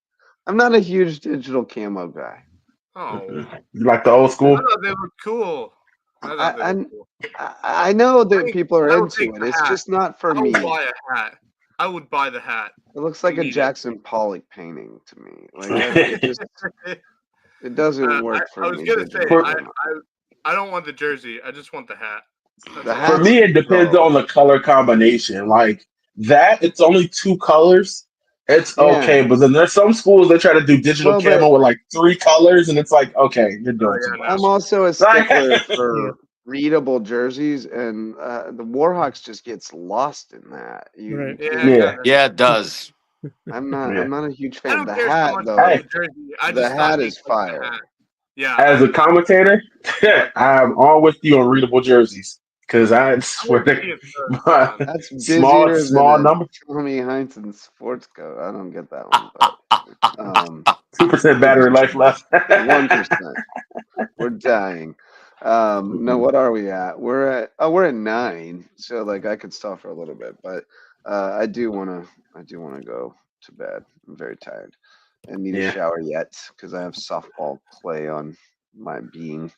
I'm not a huge digital camo guy. Oh, you like the old school? I thought they look cool. I know that people are into it. It's just not for me. I would buy a hat. I would buy the hat. It looks like a Jackson Pollock painting to me. Like it doesn't work for me. I was gonna say I don't want the jersey. I just want the hat. For me, it depends on the color combination. Like that, it's only 2 colors. It's okay, but then there's some schools that try to do digital camo with like 3 colors, and it's like, okay, you're doing too much. I'm also a stickler for readable jerseys, and the Warhawks just gets lost in that. Yeah, it does. I'm not a huge fan. The hat, though. The hat is fire. Yeah. As a commentator, I'm all with you on readable jerseys. Because I swear, that's small number. Tommy Heinsohn sports coat. I don't get that one. But, 2% battery life left. 1%. We're dying. No, what are we at? We're at 9. So like I could stall for a little bit, but I do wanna go to bed. I'm very tired and need a Yeah. shower yet because I have softball clay on my being.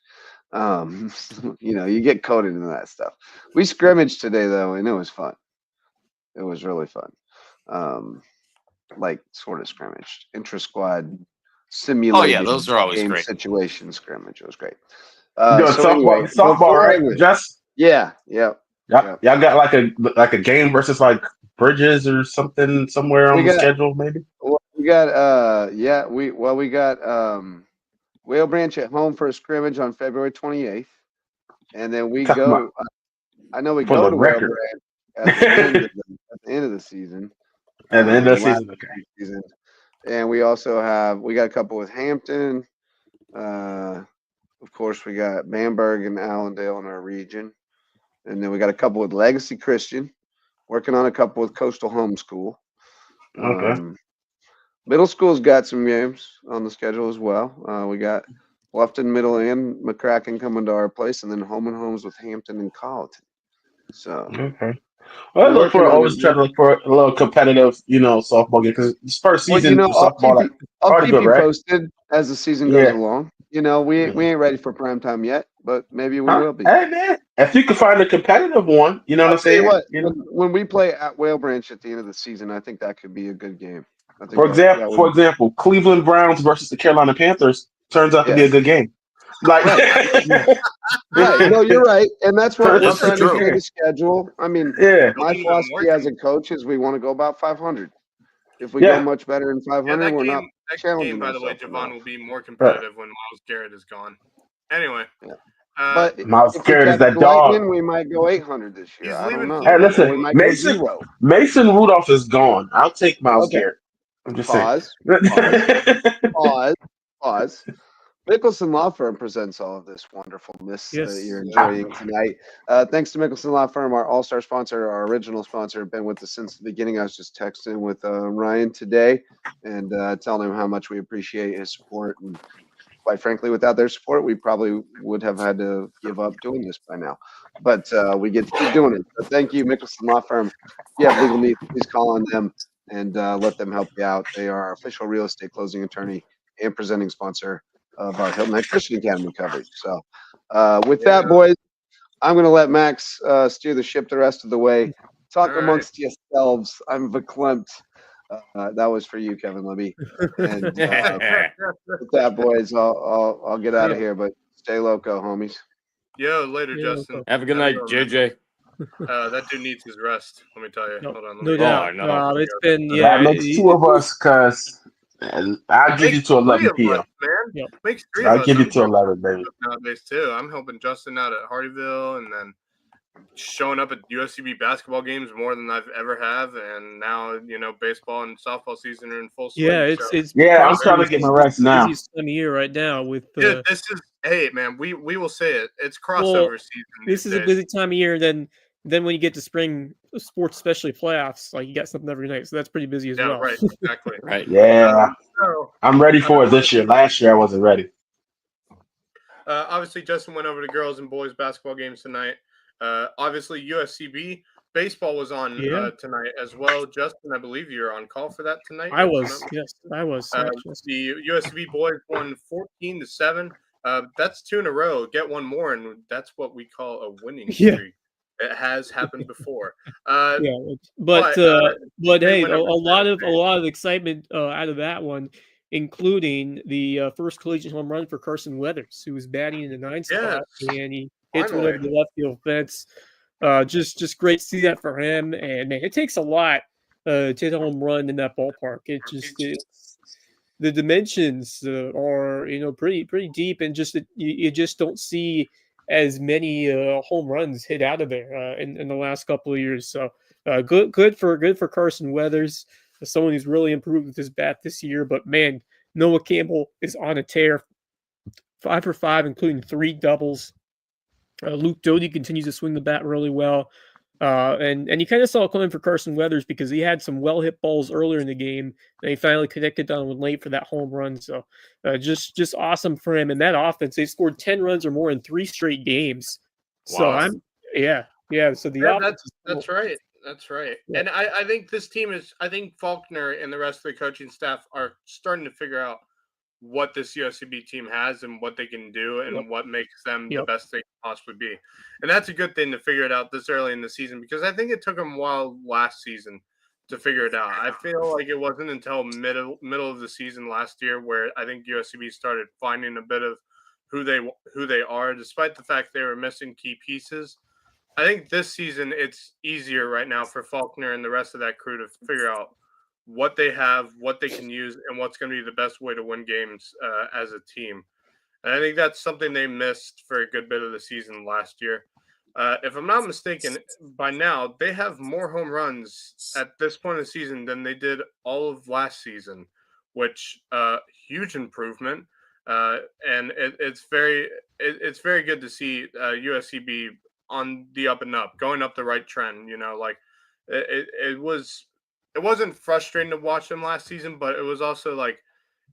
You get coated into that stuff. We scrimmaged today though, and it was fun. It was really fun. Like sort of scrimmaged, intra-squad simulated those are always game great. situation scrimmage. It was great. You doing So softball, anyway, softball, before I right? leave- Just yeah. y'all got like a game versus like Bridges or something somewhere We on the got schedule, maybe. well, we got we got Whale Branch at home for a scrimmage on February 28th, and then we Talking about go. I know we for go the to Whale record. Branch at the end of the season. At the end of the last season, okay. season. And we also we got a couple with Hampton. Of course, we got Bamberg and Allendale in our region. And then we got a couple with Legacy Christian, working on a couple with Coastal Homeschool. Okay. Middle school's got some games on the schedule as well. We got Bluffton Middle and McCracken coming to our place, and then home and homes with Hampton and Colleton. So Okay. Well, always try to look for a little competitive, softball game because this first season for softball, I'll keep good, you right? posted as the season goes along. We Yeah. ain't ready for prime time yet, but maybe we will be. Hey man, if you can find a competitive one, you know what I'm saying? What, when we play at Whale Branch at the end of the season, I think that could be a good game. I think For example, Cleveland Browns versus the Carolina Panthers turns out to be a good game. Like, right. No, you're right, and that's what we're This is trying to true. do the schedule. I mean, yeah, my philosophy as a coach is we want to go about 500. If we go much better than 500, we're not challenging game, by the way, ourselves Javon enough. will be more competitive when Miles Garrett is gone. Anyway, but Miles if we Garrett is catch that lightning, dog. we might go 800 this year. He's I don't leaving know. Hey, Florida. listen, Or we might go 0. Mason Rudolph is gone. I'll take Miles Garrett. I'm just Pause. saying. Pause. Mickelson Law Firm presents all of this wonderfulness that you're enjoying tonight. Thanks to Mickelson Law Firm, our all-star sponsor, our original sponsor, been with us since the beginning. I was just texting with Ryan today and telling him how much we appreciate his support. And quite frankly, without their support, we probably would have had to give up doing this by now. But we get to keep doing it. So thank you, Mickelson Law Firm. If you have legal needs, please call on them and let them help you out. They are our official real estate closing attorney and presenting sponsor of our Hilton Head Christian Academy coverage. So with that, boys, I'm going to let Max steer the ship the rest of the way. Talk amongst yourselves. I'm verklempt. That was for you, Kevin Libby. And with that, boys, I'll get out of here, but stay loco, homies. Yo, later, Justin. Have a good night, JJ. That dude needs his rest. Let me tell you. No, Hold on. no doubt. It's been that makes 2 of us, cuz I'll give you to 11 p.m. Man, makes 3 I'll of us. give you to 11, baby. Nowadays too. I'm helping Justin out at Hardyville, and then showing up at USCB basketball games more than I've ever have, and now baseball and softball season are in full swing. Yeah, it's I'm trying to get my rest now. Busiest time of year right now with. Dude, this is man. We will say it. It's crossover season. This is a busy time of year. Then when you get to spring sports, especially playoffs, like you got something every night, so that's pretty busy as well. Right, exactly. Right. Yeah, I'm ready for it this year. Last year I wasn't ready. Obviously, Justin went over to girls and boys basketball games tonight. Obviously, USCB baseball was on tonight as well. Justin, I believe you're on call for that tonight. I was. Yes, I was. The USCB boys won 14-7. That's 2 in a row. Get one more, and that's what we call a winning streak. It has happened before. But hey, a lot of excitement out of that one, including the first collegiate home run for Carson Weathers, who was batting in the 9th spot, and he hits one over the left field fence. Just great to see that for him. And man, it takes a lot to hit a home run in that ballpark. The dimensions are pretty deep, and you just don't see as many home runs hit out of there in the last couple of years. So good for Carson Weathers, someone who's really improved with his bat this year. But man, Noah Campbell is on a tear, 5 for 5, including 3 doubles. Luke Doty continues to swing the bat really well. And you kind of saw it coming for Carson Weathers because he had some well-hit balls earlier in the game, and he finally connected on one late for that home run. So just awesome for him. And that offense, they scored 10 runs or more in 3 straight games. So Wow. yeah. So the offense that's right. That's right. Yeah. And I think this team is, I think Faulkner and the rest of the coaching staff are starting to figure out what this USCB team has and what they can do and what makes them the best they can possibly be. And that's a good thing to figure it out this early in the season, because I think it took them a while last season to figure it out. I feel like it wasn't until middle of the season last year where I think USCB started finding a bit of who they are, despite the fact they were missing key pieces. I think this season it's easier right now for Faulkner and the rest of that crew to figure out what they have, what they can use, and what's going to be the best way to win games as a team. And I think that's something they missed for a good bit of the season last year. If I'm not mistaken, by now they have more home runs at this point of the season than they did all of last season, which huge improvement. And it's very good to see USCB on the up and up, going up the right trend. You know, like it wasn't frustrating to watch them last season, but it was also like,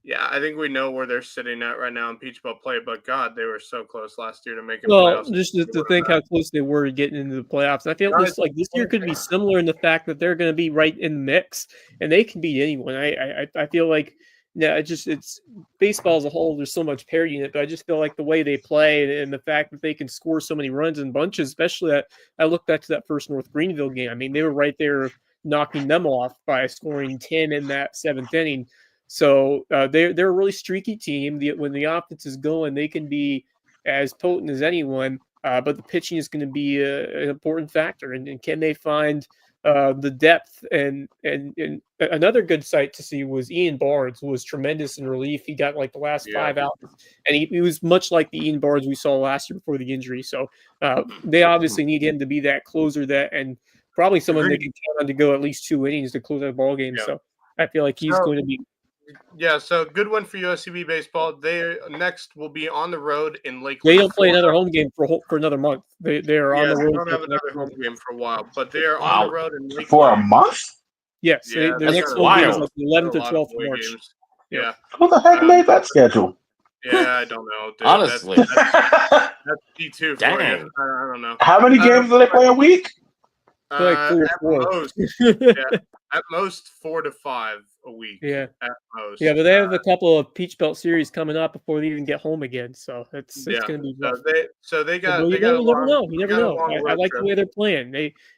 yeah, I think we know where they're sitting at right now in Peach Belt play. But God, they were so close last year to making playoffs. Just to think how close they were getting into the playoffs. I feel this year could be similar in the fact that they're going to be right in the mix and they can beat anyone. I feel like it's baseball as a whole. There's so much parity in it, but I just feel like the way they play and the fact that they can score so many runs in bunches, especially that I look back to that first North Greenville game. I mean, they were right there knocking them off by scoring 10 in that 7th inning. So they're a really streaky team. When the offense is going, they can be as potent as anyone. But the pitching is going to be an important factor. And can they find the depth? And another good sight to see was Ian Barnes was tremendous in relief. He got like the last 5 outs, and he was much like the Ian Barnes we saw last year before the injury. So they obviously need him to be that closer and probably someone they can count on to go at least 2 innings to close that ball game. Yeah. So I feel like he's going to be. Yeah, so good one for USCB baseball. They next will be on the road in Lakeland. They don't play another home game for another month. They are on the road. They don't have another home game for a while, but they are on the road in Lakeland. For a month? Yes, their next home game is like the 11th or 12th of March. Games. Yeah. Who the heck made that schedule? Yeah, I don't know. Dude. Honestly. That's D2 for you. I don't know. How many games do they play a week? Like 3 or 4. At most 4 to 5 a week. Yeah, at most. Yeah, but they have a couple of Peach Belt series coming up before they even get home again, so it's going to be rough. They got. You never know. You never know. I like the way they're playing.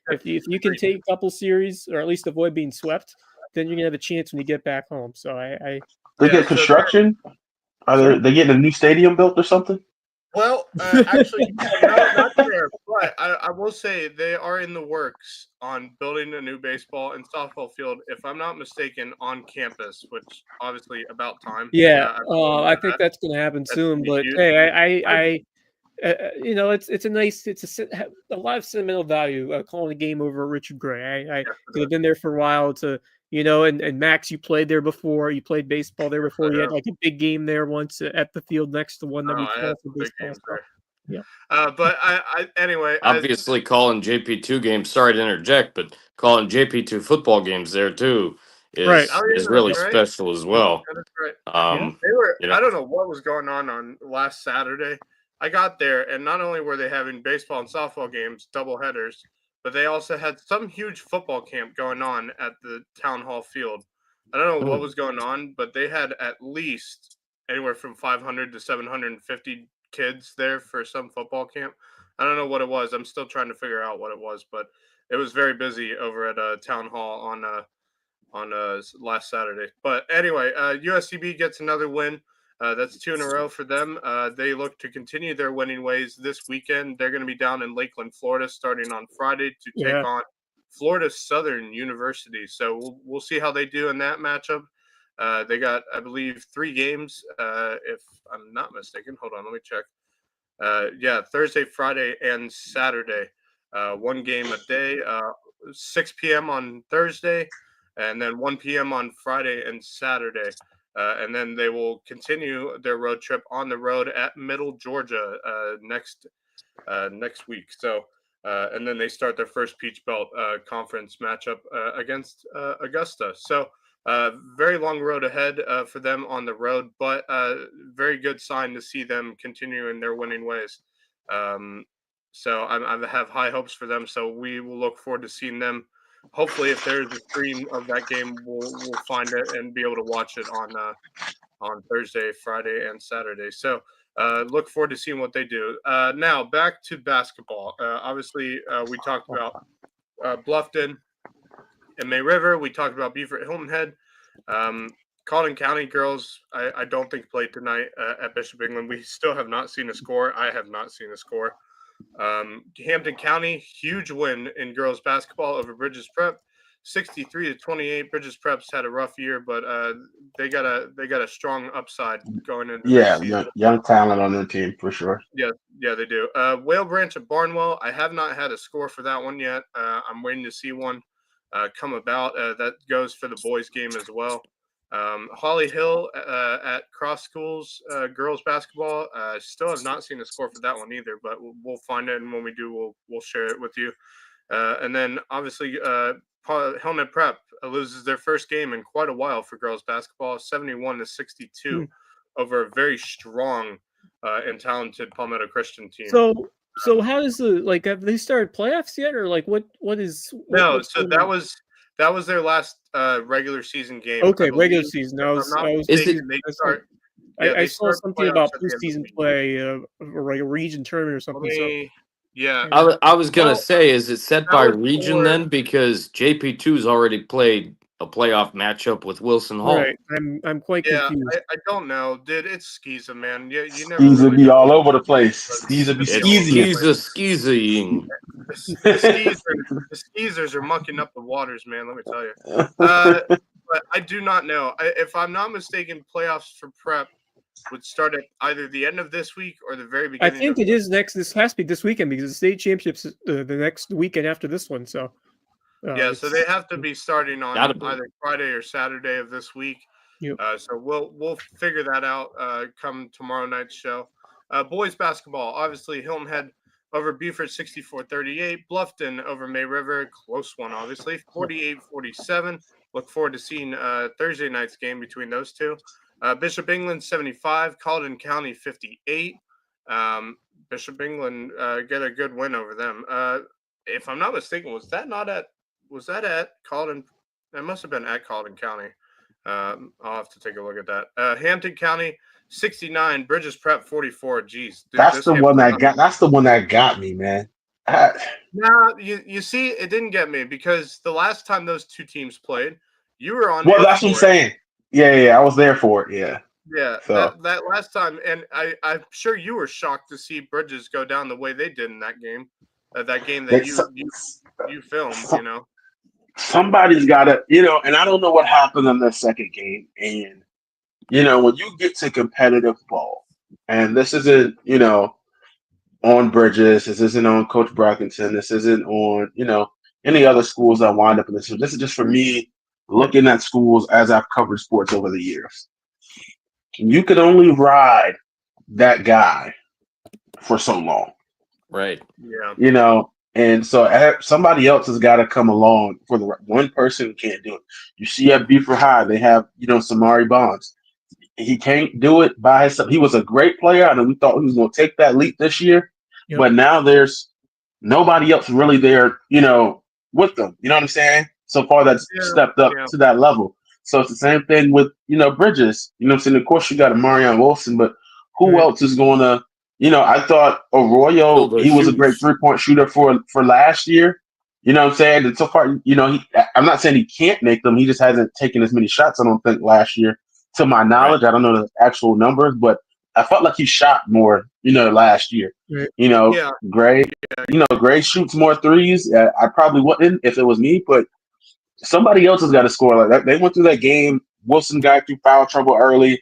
If you can take a couple series or at least avoid being swept, then you're gonna have a chance when you get back home. So they get construction. Are they getting a new stadium built or something? Well, actually, not there. But I will say they are in the works on building a new baseball and softball field, if I'm not mistaken, on campus, which obviously about time. Yeah, I think that's going to happen soon. But hey, it's a nice, a lot of sentimental value calling a game over Richard Gray. I've been there for a while and Max, you played there before. You played baseball there before. You had like a big game there once at the field next to one that we played for baseball. Yeah. But anyway. Obviously, calling JP2 games. Sorry to interject, but calling JP2 football games there too is really special as well. That's right. They were. I don't know what was going on last Saturday. I got there, and not only were they having baseball and softball games, double headers, but they also had some huge football camp going on at the town hall field. I don't know what was going on, but they had at least anywhere from 500 to 750 kids there for some football camp. I don't know what it was. I'm still trying to figure out what it was, but it was very busy over at town hall on last Saturday. But anyway, USCB gets another win. That's 2 in a row for them. They look to continue their winning ways this weekend. They're going to be down in Lakeland, Florida, starting on Friday to take on Florida Southern University. So we'll see how they do in that matchup. They got, I believe, 3 games, if I'm not mistaken. Hold on, let me check. Thursday, Friday, and Saturday. 1 game a day, 6 p.m. on Thursday, and then 1 p.m. on Friday and Saturday. And then they will continue their road trip on the road at Middle Georgia next week. So And then they start their first Peach Belt conference matchup against Augusta. So very long road ahead for them on the road, but very good sign to see them continuing their winning ways. So I have high hopes for them. So we will look forward to seeing them. Hopefully, if there's a stream of that game, we'll find it and be able to watch it on Thursday, Friday, and Saturday. So look forward to seeing what they do. Now back to basketball. Obviously, we talked about Bluffton and May River. We talked about Beaufort Hilton Head. Colleton County girls, I don't think played tonight at Bishop England. We still have not seen a score. I have not seen a score. Hampton County, huge win in girls basketball over Bridges Prep, 63-28. Bridges Prep's had a rough year, but they got a strong upside going into this season. young talent on their team for sure. Yeah, they do. Whale Branch at Barnwell, I have not had a score for that one yet. I'm waiting to see one come about. That goes for the boys game as well. Holly Hill at Cross Schools girls basketball. Still have not seen a score for that one either, but we'll find it, and when we do, we'll share it with you. And then obviously Helmet Prep loses their first game in quite a while for girls basketball, 71-62 over a very strong and talented Palmetto Christian team. So how is have they started playoffs yet, or what is? No, so that was their last regular season game. Okay, regular season. I saw something about postseason play, like a region tournament or something. Yeah, I was gonna say, is it set by region then? Because JP2's already played a playoff matchup with Wilson Hall. Right, I'm quite confused. I don't know, dude. It's Skeeza, man. You never. Skeeza really be all over the place. Skeeza be skeezing. Skeezing. The skeezers are mucking up the waters, man. Let me tell you. But I do not know. If I'm not mistaken, playoffs for prep would start at either the end of this week or the very beginning. I think it is next. This has to be this weekend because the state championships the next weekend after this one. So so they have to be starting on either Friday or Saturday of this week. Yep. So we'll figure that out come tomorrow night's show. Boys basketball, obviously Hilton Head over Beaufort 64-38. Bluffton over May River, close one obviously, 48-47. Look forward to seeing Thursday night's game between those two. Bishop England 75, Colleton County 58. Bishop England get a good win over them. If I'm not mistaken, was that at Colleton? That must have been at Colleton County. I'll have to take a look at that. Hampton County 69, Bridges Prep 44. Jeez, dude, that's the one that got me, man. No, you see, it didn't get me because the last time those two teams played, you were on. Well, that's what I'm saying. Yeah, I was there for it. Yeah. Yeah, so. that last time, and I'm sure you were shocked to see Bridges go down the way they did in that game. That game that you filmed, you know. Somebody's got to, and I don't know what happened in the second game. And, when you get to competitive ball, and this isn't, on Bridges, this isn't on Coach Brockington, this isn't on, any other schools that wind up in this. So this is just for me looking at schools as I've covered sports over the years. You could only ride that guy for so long. Right. Yeah. And so somebody else has got to come along for the one person can't do it. You see at Beaufort High, they have, Samari Bonds. He can't do it by himself. He was a great player, and we thought he was going to take that leap this year. Yep. But now there's nobody else really there, with them. You know what I'm saying? So far that's stepped up to that level. So it's the same thing with, Bridges. You know what I'm saying? Of course, you got a Marion Wilson, but who else is going to, I thought Arroyo, he was a great three-point shooter for last year. You know what I'm saying? And so far, I'm not saying he can't make them. He just hasn't taken as many shots, I don't think, last year. To my knowledge, I don't know the actual numbers, but I felt like he shot more, last year. Gray, Gray shoots more threes. I probably wouldn't if it was me, but somebody else has got to score like that. They went through that game. Wilson got through foul trouble early.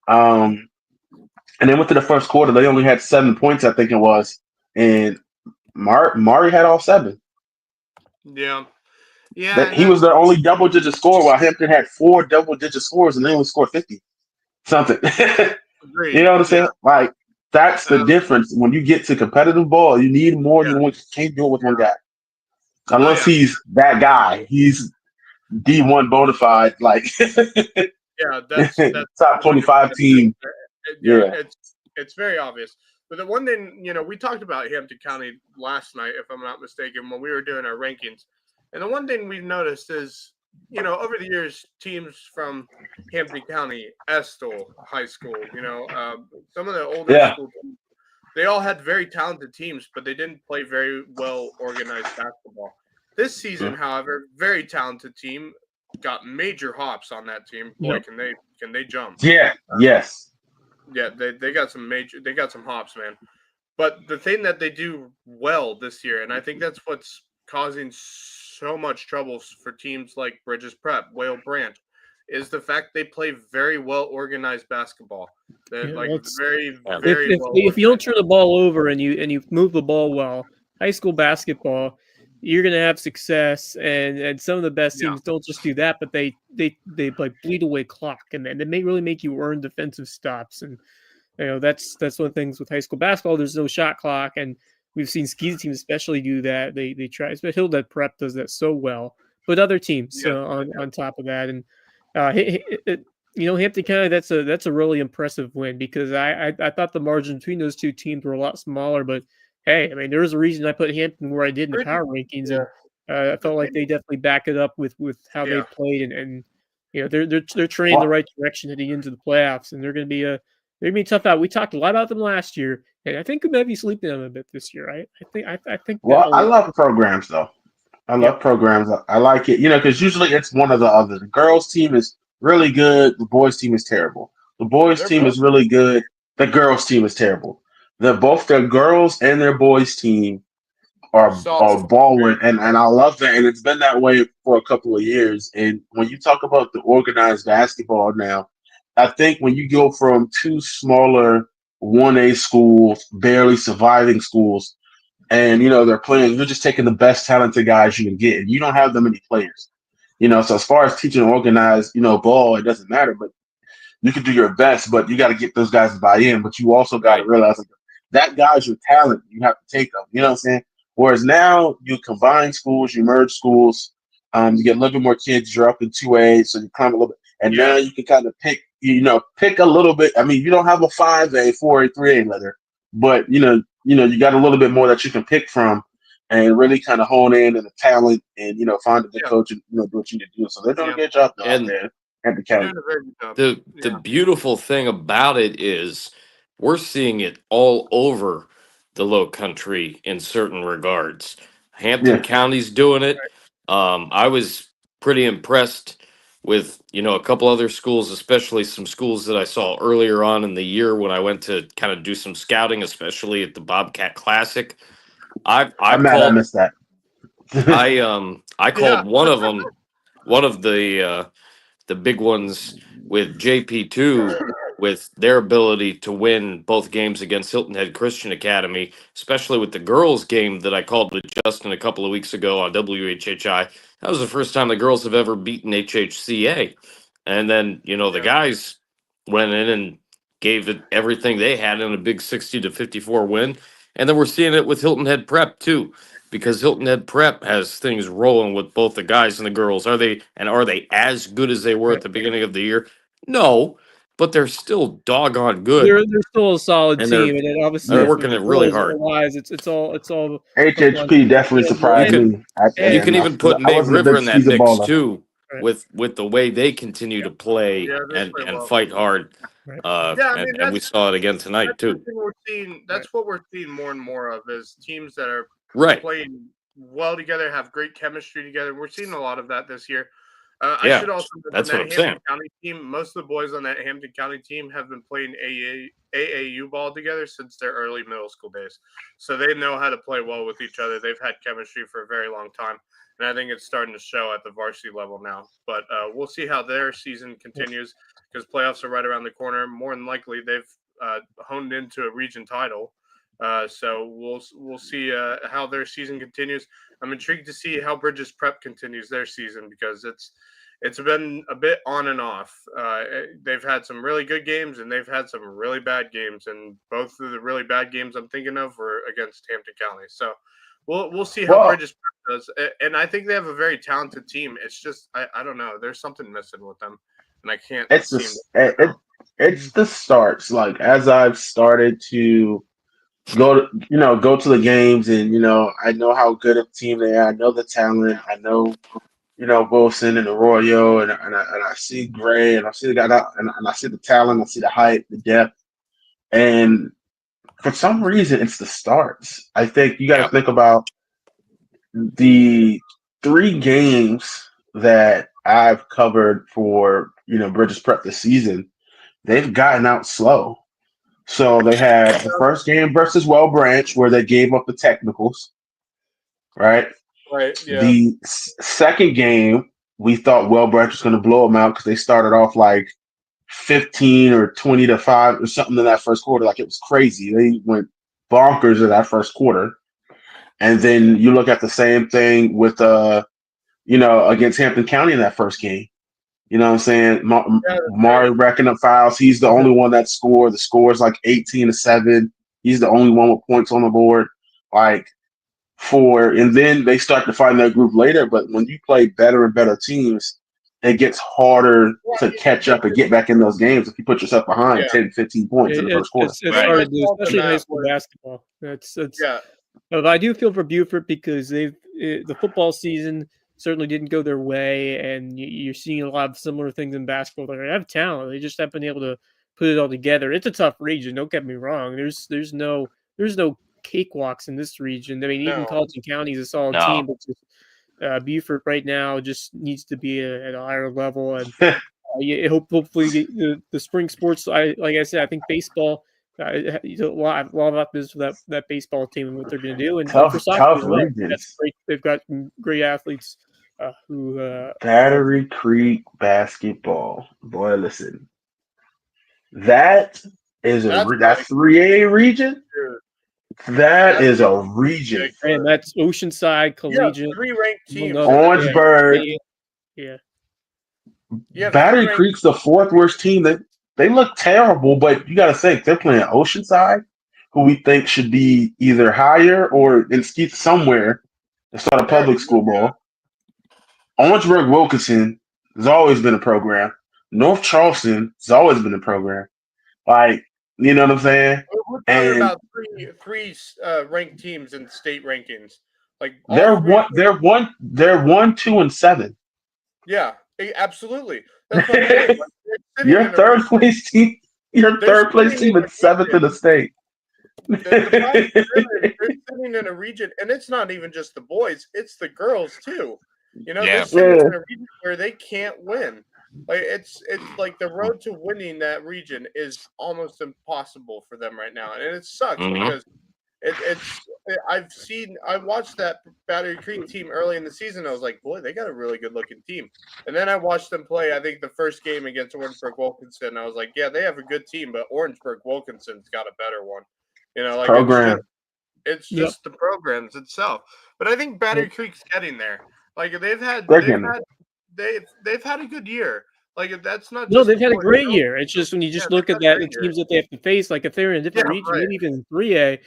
And then went to the first quarter. They only had 7 points, I think it was. And Mari had all 7. Yeah. Yeah. He was the only double-digit scorer while Hampton had 4 double-digit scores and they only scored 50. Something. Agreed. You know what I'm saying? Like, That's the difference. When you get to competitive ball, you need more than one. You can't do it with one guy. Unless he's that guy. He's D1 bona fide, like Yeah, that's top 25 team. Yeah, Yeah. it's very obvious. But the one thing, we talked about Hampton County last night, if I'm not mistaken, when we were doing our rankings. And the one thing we've noticed is, over the years, teams from Hampton County, Estill High School, some of the older school teams, they all had very talented teams, but they didn't play very well organized basketball. This season, however, very talented team, got major hops on that team. Boy, can they jump? Yeah. Yes. Yeah, they got some hops, man. But the thing that they do well this year, and I think that's what's causing so much trouble for teams like Bridges Prep, Whale Branch, is the fact they play very well organized basketball. They're very well. If you don't turn the ball over and you move the ball well, high school basketball, you're going to have success. And some of the best teams don't just do that, but they like bleed away clock, and they may really make you earn defensive stops. And that's one of the things with high school basketball. There's no shot clock, and we've seen ski teams especially do that. They try, but Hilton Head Prep does that so well. But other teams on top of that, and Hampton County, that's a really impressive win, because I thought the margin between those two teams were a lot smaller. But hey, I mean, there's a reason I put Hampton where I did in the power rankings, and I felt like they definitely back it up with how they played, and they're trending the right direction heading into the playoffs, and they're going to be tough out. We talked a lot about them last year, and I think we might be sleeping on them a bit this year. Right? I think. Well, I love programs though. I love programs. I like it, because usually it's one or the other. The girls' team is really good. The boys' team is terrible. The boys' team is really good. The girls' team is terrible. Both their girls and their boys' team are balling, and I love that. And it's been that way for a couple of years. And when you talk about the organized basketball now, I think when you go from two smaller 1A schools, barely surviving schools, and they're playing, you're just taking the best talented guys you can get, and you don't have that many players. So as far as teaching organized, ball, it doesn't matter, but you can do your best, but you got to get those guys to buy in. But you also got to realize that guy's your talent. You have to take them. You know what I'm saying? Whereas now you combine schools, you merge schools, you get a little bit more kids. You're up in 2A, so you climb a little bit, and now you can kind of pick a little bit. I mean, you don't have a 5A, 4A, 3A leather, but you got a little bit more that you can pick from, and really kind of hone in on the talent, and find a good coach and do what you need to do. So they're doing a good job out there at the county. The beautiful thing about it is we're seeing it all over the Low Country in certain regards. Hampton County's doing it. I was pretty impressed with a couple other schools, especially some schools that I saw earlier on in the year when I went to kind of do some scouting, especially at the Bobcat Classic. I missed that. I called one of them, one of the big ones with JP2, with their ability to win both games against Hilton Head Christian Academy, especially with the girls' game that I called with Justin a couple of weeks ago on WHHI. That was the first time the girls have ever beaten HHCA. And then, the guys went in and gave it everything they had in a big 60-54 win. And then we're seeing it with Hilton Head Prep too, because Hilton Head Prep has things rolling with both the guys and the girls. Are they as good as they were at the beginning of the year? No, but they're still doggone good. They're still a solid team, and then obviously they're working it really hard. It's all HHP definitely surprised me. You can even put May River in that mix too, with the way they continue to play and fight hard. And we saw it again tonight too. That's what we're seeing more and more of, is teams that are playing well together, have great chemistry together. We're seeing a lot of that this year. I should also that's what I'm Hampton saying. County team, most of the boys on that Hampton County team have been playing AAU ball together since their early middle school days. So they know how to play well with each other. They've had chemistry for a very long time, and I think it's starting to show at the varsity level now. But we'll see how their season continues, because playoffs are right around the corner. More than likely, they've honed into a region title. So we'll see how their season continues. I'm intrigued to see how Bridges Prep continues their season, because it's been a bit on and off. They've had some really good games and they've had some really bad games, and both of the really bad games I'm thinking of were against Hampton County. So we'll see how Bridges does, and I think they have a very talented team. It's just I don't know. There's something missing with them, and I can't. It's the starts. Like as I've started to go to the games, and I know how good of a team they are. I know the talent. I know Wilson and Arroyo, and I see Gray, and I see the guy, and I see the talent. I see the height, the depth, and for some reason, it's the starts. I think you got to think about the 3 games that I've covered for Bridges Prep this season. They've gotten out slow. So they had the first game versus Well Branch where they gave up the technicals, right? Right. Yeah. The second game, we thought Well Branch was going to blow them out because they started off like 15 or 20-5 or something in that first quarter. Like it was crazy. They went bonkers in that first quarter. And then you look at the same thing with against Hampton County in that first game. You know what I'm saying? Mari racking up fouls. He's the only one that scored. The score is like 18-7. He's the only one with points on the board. And then they start to find their group later. But when you play better and better teams, it gets harder to catch up and get back in those games if you put yourself behind 10, 15 points in the first quarter. It's hard to do, especially high school basketball. But I do feel for Beaufort because the football season certainly didn't go their way, and you're seeing a lot of similar things in basketball. They have talent; they just haven't been able to put it all together. It's a tough region. Don't get me wrong. There's no cakewalks in this region. I mean, even Colleton County is a solid team, but just, Beaufort right now just needs to be at a higher level, and hopefully the spring sports. Like I said, I think baseball. A lot about this for that baseball team and what they're going to do, and for soccer as well. They've got great athletes. Battery Creek basketball, boy, listen, that is that 3A region. That is a region, and that's Oceanside Collegiate, 3 ranked teams. Orangeburg, Battery Creek's the 4th worst team. They look terrible, but you got to think they're playing Oceanside, who we think should be either higher or in somewhere to start a public school ball. Orangeburg Wilkinson has always been a program. North Charleston has always been a program. You know what I'm saying? We're talking about three ranked teams in state rankings. They're 1, 2, and 7. Yeah, absolutely. That's what I'm saying. Your third place team. Your third place team is 7th in the state. They're sitting in a region, and it's not even just the boys; it's the girls too. They're sitting in a region where they can't win. It's like the road to winning that region is almost impossible for them right now, and it sucks because I watched that Battery Creek team early in the season. I was like, boy, they got a really good looking team. And then I watched them play, I think the first game against Orangeburg Wilkinson. I was like, yeah, they have a good team, but Orangeburg Wilkinson's got a better one. Program. It's just the programs itself. But I think Battery Creek's getting there. They've had a good year. That's not. They've had a great year. It's just when you just look at the teams that they have to face, if they're in a different region, maybe even in 3A,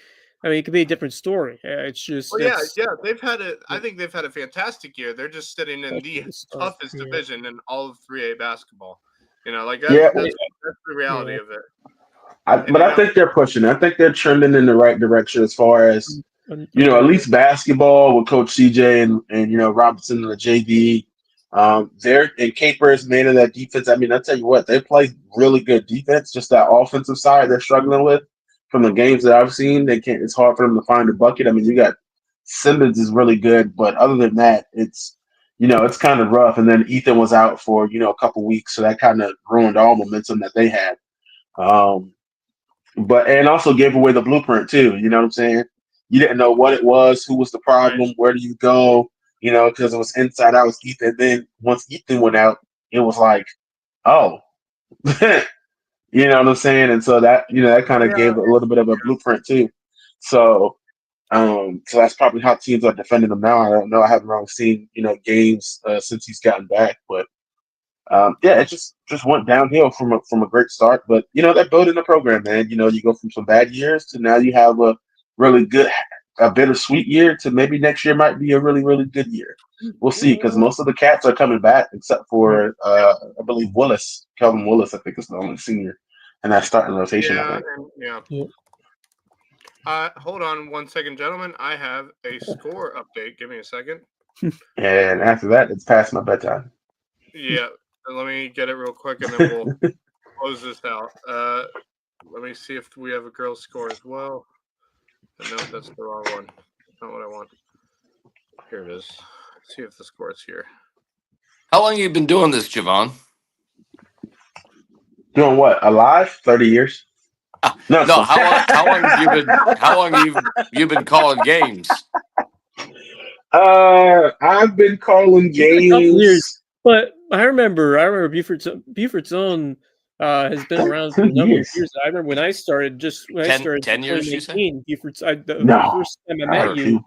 I mean, it could be a different story. It's just. They've had it. I think they've had a fantastic year. They're just sitting in the toughest division in all of 3A basketball. That's the reality of it. I think they're pushing. I think they're trending in the right direction as far as at least basketball with Coach CJ and Robinson and the JV. And Capers made of that defense. I mean, I tell you what, they play really good defense. Just that offensive side they're struggling with. From the games that I've seen, it's hard for them to find a bucket. I mean, you got Simmons is really good, but other than that, it's kind of rough. And then Ethan was out for a couple weeks, so that kind of ruined all momentum that they had. And also gave away the blueprint too. You know what I'm saying? You didn't know what it was, who was the problem, where do you go? Because it was inside out. It was Ethan. Then once Ethan went out, it was like, oh. You know what I'm saying? And so that, that kind of gave a little bit of a blueprint too. So that's probably how teams are defending him now. I don't know. I haven't really seen, games since he's gotten back, but it just went downhill from a great start. But they're building the program, man. You go from some bad years to now you have a really good, a bittersweet year to maybe next year might be a really really good year. We'll see, because most of the cats are coming back except for I believe Kelvin Willis. I think is the only senior in that starting rotation. I think. Hold on one second, gentlemen. I have a score update. Give me a second. And after that, it's past my bedtime. Yeah, let me get it real quick, and then we'll close this out. Let me see if we have a girls' score as well. No, that's the wrong one. Not what I want. Here it is. Let's see if the score is here. How long have you been doing this, Javon? Doing what? Alive? 30 years? No. How long have you been calling games? I've been calling games. A couple years, but I remember Beaufort's own has been around for a number of years. I remember when I started. 10 years, you say? Beaufort's. No, First time I met you,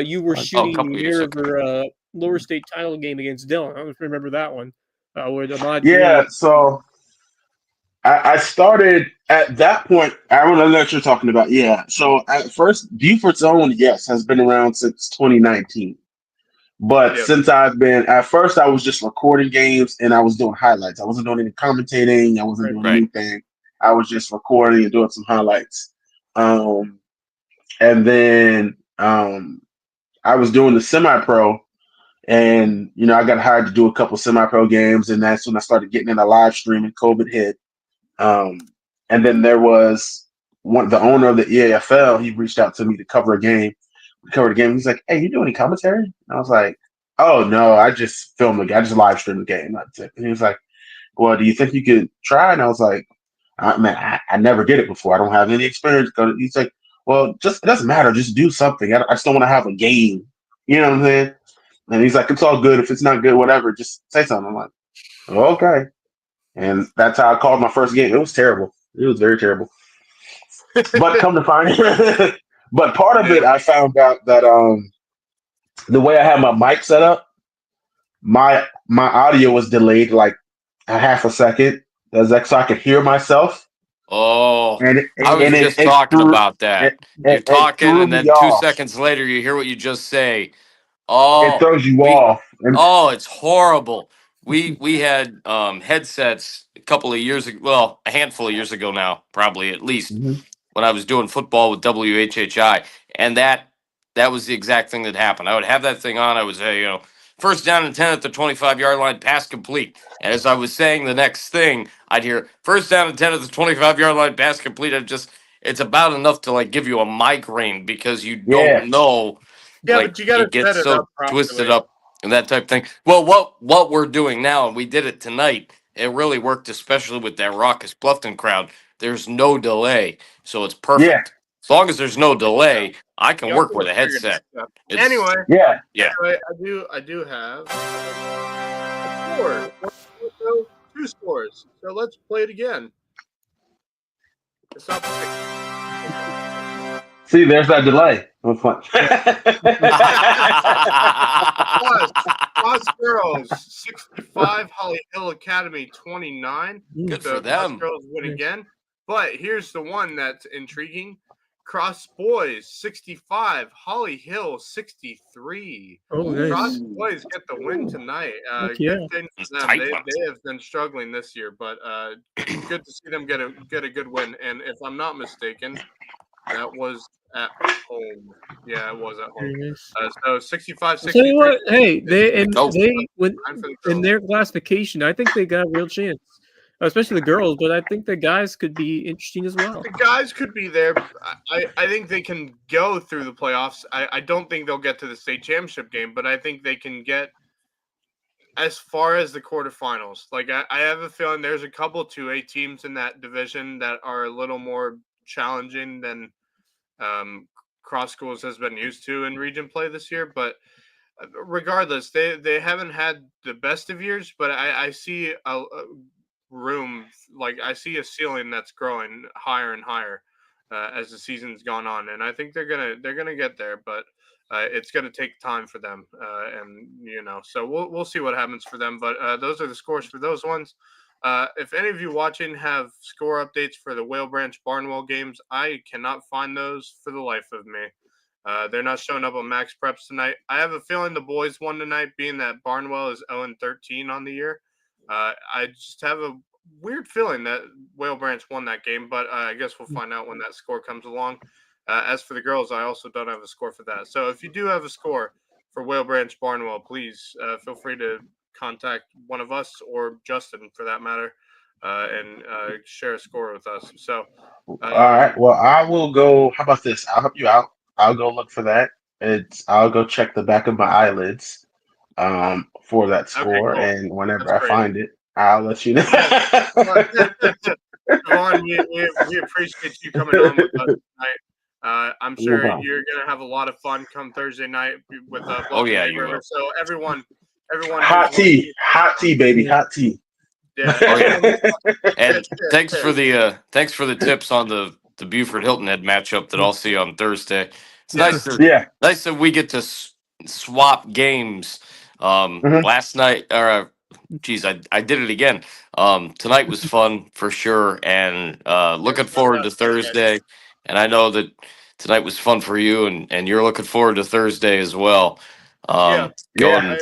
you were shooting near the lower state title game against Dillon. I don't remember that one. Where the Ahmad Green. So I started at that point. I don't know what you're talking about. Yeah. So at first, Beaufort's own, yes, has been around since 2019. But since I've been, at first I was just recording games and I was doing highlights. I wasn't doing any commentating. I wasn't doing anything. I was just recording and doing some highlights. And then I was doing the semi-pro, and I got hired to do a couple semi-pro games, and that's when I started getting into live streaming. COVID hit. And then there was the owner of the EAFL. He reached out to me to cover a game. We covered a game. He's like, "Hey, you do any commentary?" And I was like, "Oh no, I just filmed the game. I just live streamed the game." That's it. And he was like, "Well, do you think you could try?" And I was like, "Man, I never did it before. I don't have any experience." He's like, "Well, it doesn't matter. Just do something. I just don't want to have a game." You know what I'm saying? And he's like, "It's all good. If it's not good, whatever. Just say something." I'm like, "Oh, okay." And that's how I called my first game. It was terrible. It was very terrible. But come to find it, but part of it, I found out that the way I had my mic set up, my audio was delayed like a half a second. So I could hear myself. Oh, And I was just talking about that. You're talking, and then 2 seconds later, you hear what you just say. Oh, it throws you off. It's horrible. We had headsets a couple of years ago. Well, a handful of years ago now, probably at least, when I was doing football with WHHI, and that was the exact thing that happened. I would have that thing on. I would say, first down and 10 at the 25-yard line, pass complete. And as I was saying the next thing, I'd hear first down and 10 at the 25-yard line, pass complete. It's about enough to like give you a migraine because you don't know. Yeah, like, but you got to set it so up properly. twisted up and that type of thing. Well, what we're doing now, and we did it tonight, it really worked, especially with that raucous Bluffton crowd. There's no delay, so it's perfect. Yeah. As long as there's no delay, I can work with a headset. Anyway, yeah. Anyway, I do have a score. So 2 scores. So let's play it again. It's not See, there's that delay. It was fun. Plus girls 65, Holly Hill Academy 29. Good for them. Girls win again. But here's the one that's intriguing. Cross boys 65, Holly Hill 63. Oh, nice. Cross boys get the win tonight. Good thing for them. They have been struggling this year, but good to see them get a good win. And if I'm not mistaken, that was at home. Yeah, it was at home. So 65, 63. Tell you what, hey, in their classification, I think they got a real chance. Especially the girls, but I think the guys could be interesting as well. The guys could be there. I think they can go through the playoffs. I don't think they'll get to the state championship game, but I think they can get as far as the quarterfinals. Like I have a feeling there's a couple 2A teams in that division that are a little more challenging than Cross Schools has been used to in region play this year. But regardless, they haven't had the best of years, but I see a room, like I see a ceiling that's growing higher and higher. as the season's gone on, and I think they're gonna get there, but it's gonna take time for them, and so we'll see what happens for them. But those are the scores for those ones. If any of you watching have score updates for the Whale Branch Barnwell games, I cannot find those for the life of me. They're not showing up on Max Preps tonight. I have a feeling the boys won tonight, being that Barnwell is 0-13 on the year. I just have a weird feeling that Whale Branch won that game, but I guess we'll find out when that score comes along. As for the girls, I also don't have a score for that. So if you do have a score for Whale Branch Barnwell, please feel free to contact one of us or Justin, for that matter, and share a score with us. So, All right. Well, I will go. How about this? I'll help you out. I'll go look for that. I'll go check the back of my eyelids for that score, cool. and whenever That's I great. find it, I'll let you know. Javon, we appreciate you coming on with us tonight. I'm sure problem. you're gonna have a lot of fun come Thursday night with Bluffton Oh, yeah, Bay you River. will. So everyone Hot tea, baby, hot tea. Yeah. Oh, yeah. And thanks for the tips on the Beaufort Hilton Head matchup that I'll see on Thursday. It's nice Yeah. that we get to swap games. Mhm. Last night, or I did it again. Tonight was fun for sure, and looking forward to Thursday. And I know that tonight was fun for you, and you're looking forward to Thursday as well. Yeah. Going Yeah. back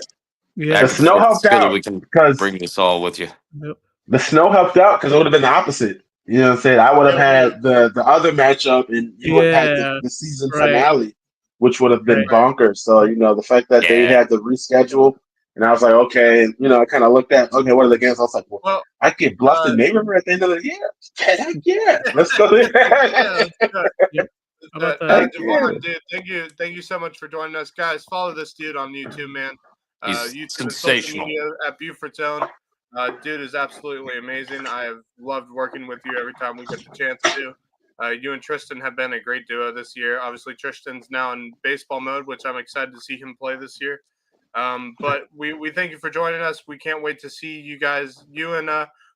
The and snow forth helped so that out we can because bring this all with you. Yep. the snow helped out because it would have been the opposite. You know what I'm saying? I would have had the other matchup, and you would have had Yeah. the season Right. finale, which would have been Right. bonkers. So the fact that they Yeah. had to reschedule, and I was like, okay, and I kind of looked at, okay, what are the games? I was like, well, I get Bluffton May River at the end of the year. Heck yeah, let's go there. Yeah, let's go. Yep. How about that? Heck yeah. Javon, dude, thank you so much for joining us, guys. Follow this dude on YouTube, man. He's YouTube and social sensational. media at Beaufort Zone. Dude is absolutely amazing. I have loved working with you every time we get the chance to. You and Tristan have been a great duo this year. Obviously, Tristan's now in baseball mode, which I'm excited to see him play this year. But we thank you for joining us. We can't wait to see you guys, you and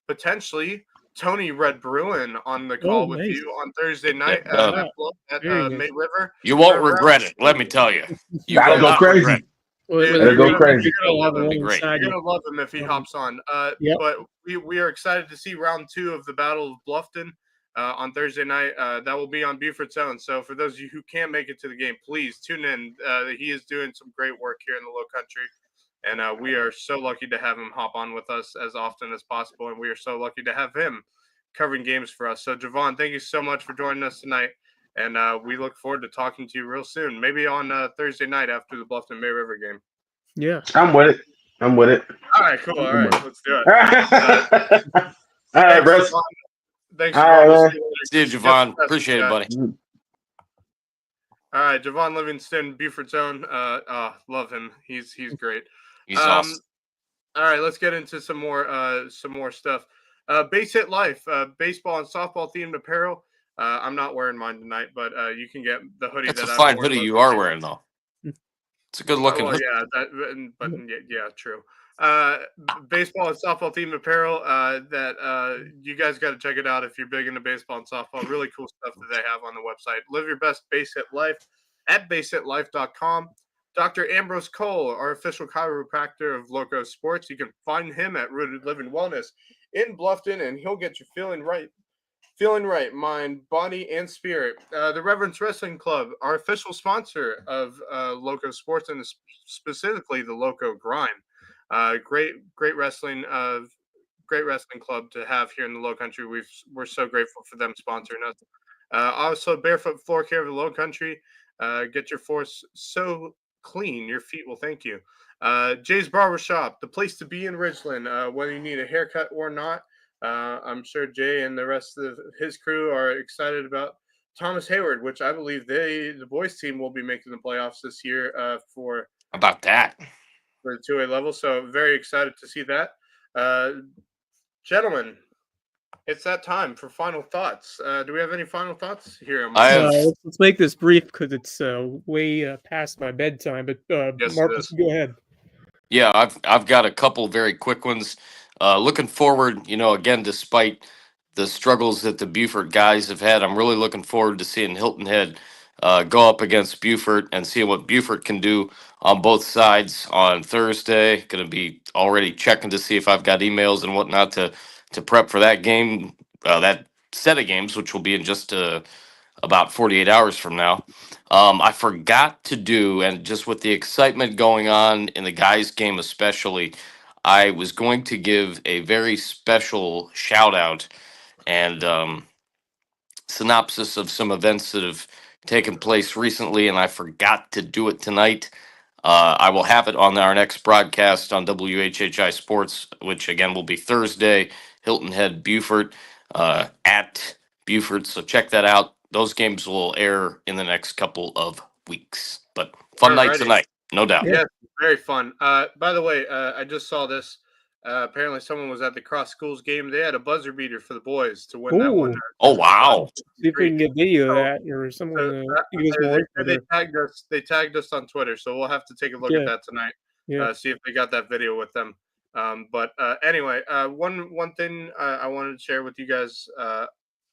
potentially Tony Red Bruin on the call with nice. you on Thursday night Yeah. at Very nice. May River. You won't regret it. Let me tell you. You That'll will go not crazy. regret it. Dude, That'll go you're crazy. gonna love It'll be him. great. You're gonna love him if he hops on. Yep. But we are excited to see round 2 of the Battle of Bluffton on Thursday night. That will be on Beaufort Zone. So for those of you who can't make it to the game, please tune in. He is doing some great work here in the Low Country, and we are so lucky to have him hop on with us as often as possible. And we are so lucky to have him covering games for us. So Javon, thank you so much for joining us tonight. And we look forward to talking to you real soon, maybe on Thursday night after the Bluffton May River game. Yeah. I'm with it. All right, cool. All right, let's do it. All right, bro. Thanks, All Javon. right, We'll man. see you later. See you, Javon. Appreciate it, buddy. All right, Javon Livingston, Beaufort Zone. Love him. He's great. He's awesome. All right, let's get into some more stuff. Base Hit Life, baseball and softball themed apparel. I'm not wearing mine tonight, but you can get the hoodie. That's a I'm fine wearing. hoodie you are wearing, though. It's a good looking well, hoodie. yeah, true. Baseball and softball themed apparel that you guys got to check it out if you're big into baseball and softball. Really cool stuff that they have on the website. Live your best base hit life at basehitlife.com. Dr. Ambrose Cole, our official chiropractor of LowcoSports. You can find him at Rooted Living Wellness in Bluffton, and he'll get you feeling right, mind, body, and spirit. The Reverence Wrestling Club, our official sponsor of LowcoSports, and specifically the Loco Grind. Great wrestling club to have here in the Low Country. We're so grateful for them sponsoring us. Also, Barefoot Floor Care of the Low Country. Get your floors so clean, your feet will thank you. Jay's Barbershop, the place to be in Ridgeland, whether you need a haircut or not. I'm sure Jay and the rest of his crew are excited about Thomas Hayward, which I believe the boys team will be making the playoffs this year for the 2A level. So very excited to see that. Gentlemen, it's that time for final thoughts. Do we have any final thoughts here? Let's make this brief because it's way past my bedtime. But Yes, Marcus, go ahead. Yeah, I've got a couple very quick ones. Looking forward, again, despite the struggles that the Beaufort guys have had. I'm really looking forward to seeing Hilton Head go up against Beaufort and seeing what Beaufort can do on both sides on Thursday. Going to be already checking to see if I've got emails and whatnot to prep for that game, that set of games, which will be in just about 48 hours from now. I forgot to do, and just with the excitement going on in the guys' game especially, I was going to give a very special shout out and synopsis of some events that have taken place recently, and I forgot to do it tonight. I will have it on our next broadcast on WHHI Sports, which again will be Thursday. Hilton Head, Beaufort, at Beaufort. So check that out. Those games will air in the next couple of weeks. But fun night tonight, no doubt. Yes, very fun. By the way, I just saw this. Apparently, someone was at the cross schools game. They had a buzzer beater for the boys to win that one. Oh wow! See if we can get video of that or someone. They tagged us on Twitter, so we'll have to take a look at that tonight. See if they got that video with them. But anyway, one thing I wanted to share with you guys.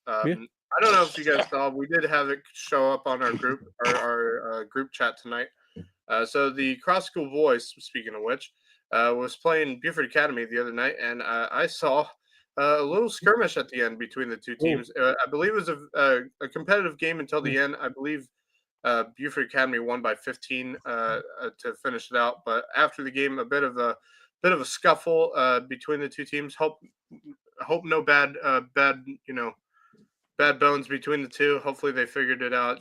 I don't know if you guys saw. We did have it show up on our group chat tonight. So the cross school boys, speaking of which, was playing Beaufort Academy the other night, and I saw a little skirmish at the end between the two teams. I believe it was a competitive game until the end. I believe Beaufort Academy won by 15 to finish it out. But after the game, a bit of a scuffle between the two teams. Hope no bad bones between the two. Hopefully they figured it out.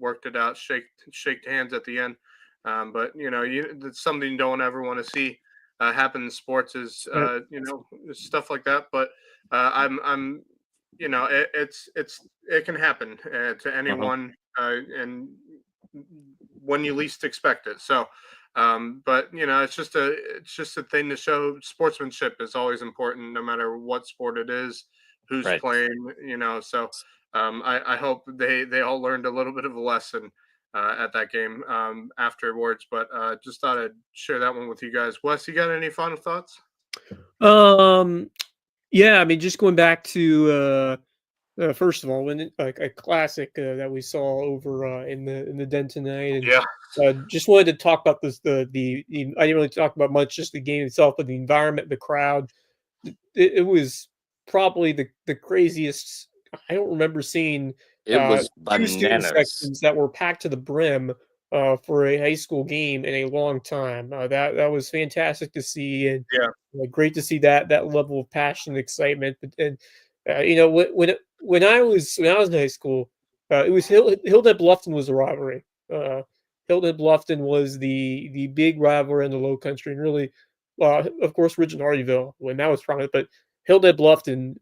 Worked it out. Shake hands at the end. But it's something you don't ever want to see happen in sports is stuff like that. But it can happen to anyone and when you least expect it. So, but it's just a thing to show sportsmanship is always important, no matter what sport it is, who's playing. So I hope they all learned a little bit of a lesson at that game afterwards, but just thought I'd share that one with you guys. Wes, you got any final thoughts? Yeah, I mean, just going back to first of all, when a classic that we saw over in the den tonight, and just wanted to talk about this. I didn't really talk about much, just the game itself, but the environment, the crowd. It was probably the craziest. I don't remember seeing. It was two student sections that were packed to the brim for a high school game in a long time. That was fantastic to see, and great to see that level of passion and excitement. And when I was in high school, it was Hilton Head Bluffton was the rivalry. Hilton Head Bluffton was the big rivalry in the Low Country, and really, of course, Ridge and Hardyville when that was prominent, but Hilton Head Bluffton.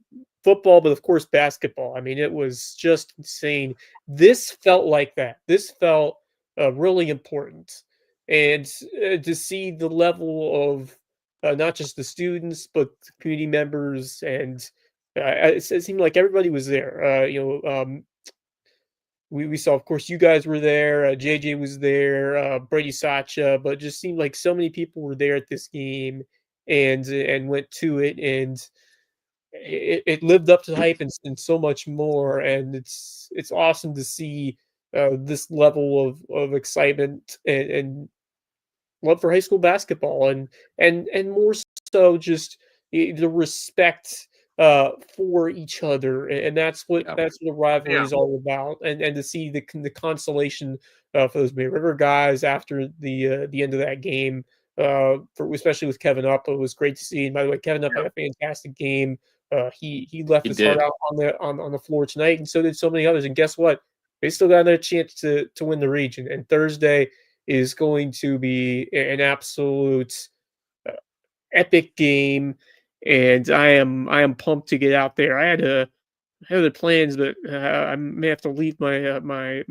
Football, but of course basketball. I mean, it was just insane. This felt like that. This felt really important, and to see the level of not just the students but the community members, and it seemed like everybody was there. We saw, of course, you guys were there. JJ was there. Brady Sacha, but it just seemed like so many people were there at this game, and went to it, and it lived up to the hype and so much more. And it's awesome to see this level of excitement and love for high school basketball, and more so just the respect for each other, and that's what the rivalry is all about. And to see the consolation for those Bay River guys after the end of that game, especially with Kevin Up, it was great to see. And by the way, Kevin Up had a fantastic game. He left his heart out on the floor tonight, and so did so many others. And guess what? They still got another chance to win the region. And Thursday is going to be an absolute epic game, and I am pumped to get out there. I had other plans, but I may have to leave my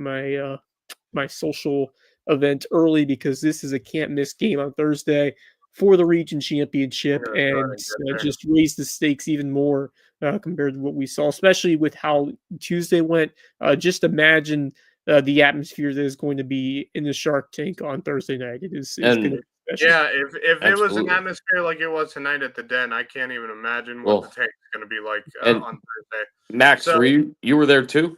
social event early because this is a can't miss game on Thursday for the region championship, and just raise the stakes even more compared to what we saw, especially with how Tuesday went. Just imagine the atmosphere that is going to be in the Shark Tank on Thursday night. It's going to be especially. Yeah, if it was an Absolutely. atmosphere like it was tonight at the Den, I can't even imagine Well, what the tank's going to be like and on Thursday. Max, So were you were there too?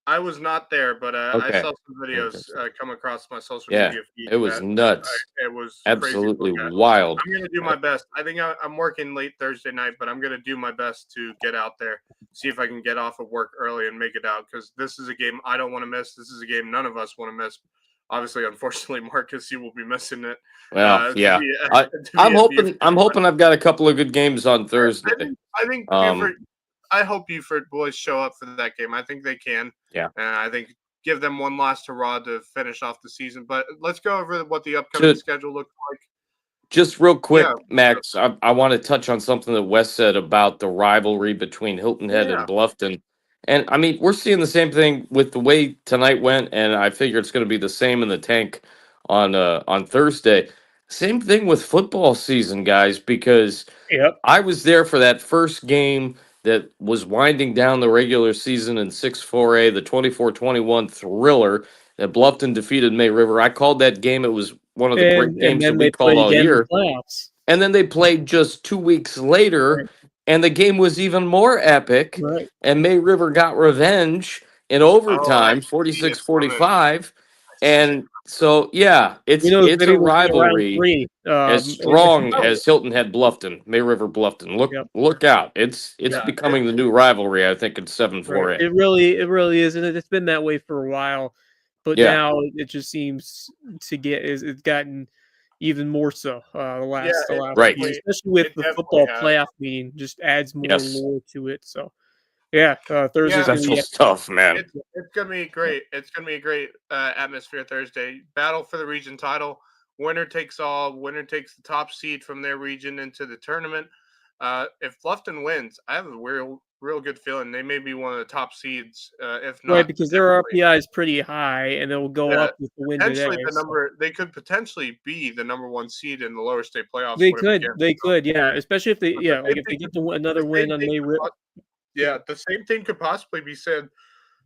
I was not there, but I Okay. saw some videos Interesting. come across my social Yeah, media feed it was that nuts. it was crazy to Absolutely look at. wild. I'm gonna do my best. I think I'm working late Thursday night, but I'm gonna do my best to get out there, see if I can get off of work early and make it out, because this is a game I don't want to miss. This is a game none of us want to miss. Obviously, unfortunately, Marcus, you will be missing it. Well, To yeah. be, I'm to be at hoping Beaufort, I'm but hoping I've got a couple of good games on Thursday. I think Beaufort. I hope Beaufort boys show up for that game. I think they can. Yeah. And I think give them one last hurrah to finish off the season. But let's go over what the upcoming schedule looks like. Just real quick, Yeah. Max, I want to touch on something that Wes said about the rivalry between Hilton Head Yeah. and Bluffton. And I mean, we're seeing the same thing with the way tonight went, and I figure it's going to be the same in the tank on Thursday. Same thing with football season, guys, because Yep. I was there for that first game that was winding down the regular season in 6-4A, the 24-21 thriller that Bluffton defeated May River. I called that game. It was one of the great And games that then we they called played all again in the year. playoffs. And then they played just 2 weeks later, and the game was even more epic. Right. And May River got revenge in Oh, overtime, 46-45. And so, yeah, it's Maybe a we'll see around rivalry 3. as strong as Hilton Head Bluffton, May River Bluffton. Look out! It's Yeah, becoming the new rivalry. I think it's 7-4A. Right. It really is, and it's been that way for a while, but Yeah. now it just seems to it's gotten even more so the last Right. few, especially with it the definitely football has. playoff meeting, just adds more Yes. lore to it. So yeah, Thursday's gonna Special be stuff, man. It's gonna be great. It's gonna be a great atmosphere Thursday. Battle for the region title. Winner takes all. Winner takes the top seed from their region into the tournament. If Bluffton wins, I have a real good feeling they may be one of the top seeds. If not, right, because their RPI is pretty high, and they'll go up with the win today. They could potentially be the number 1 seed in the lower state playoffs. They could, yeah, especially if they, like if they get another win on May River. Yeah, the same thing could possibly be said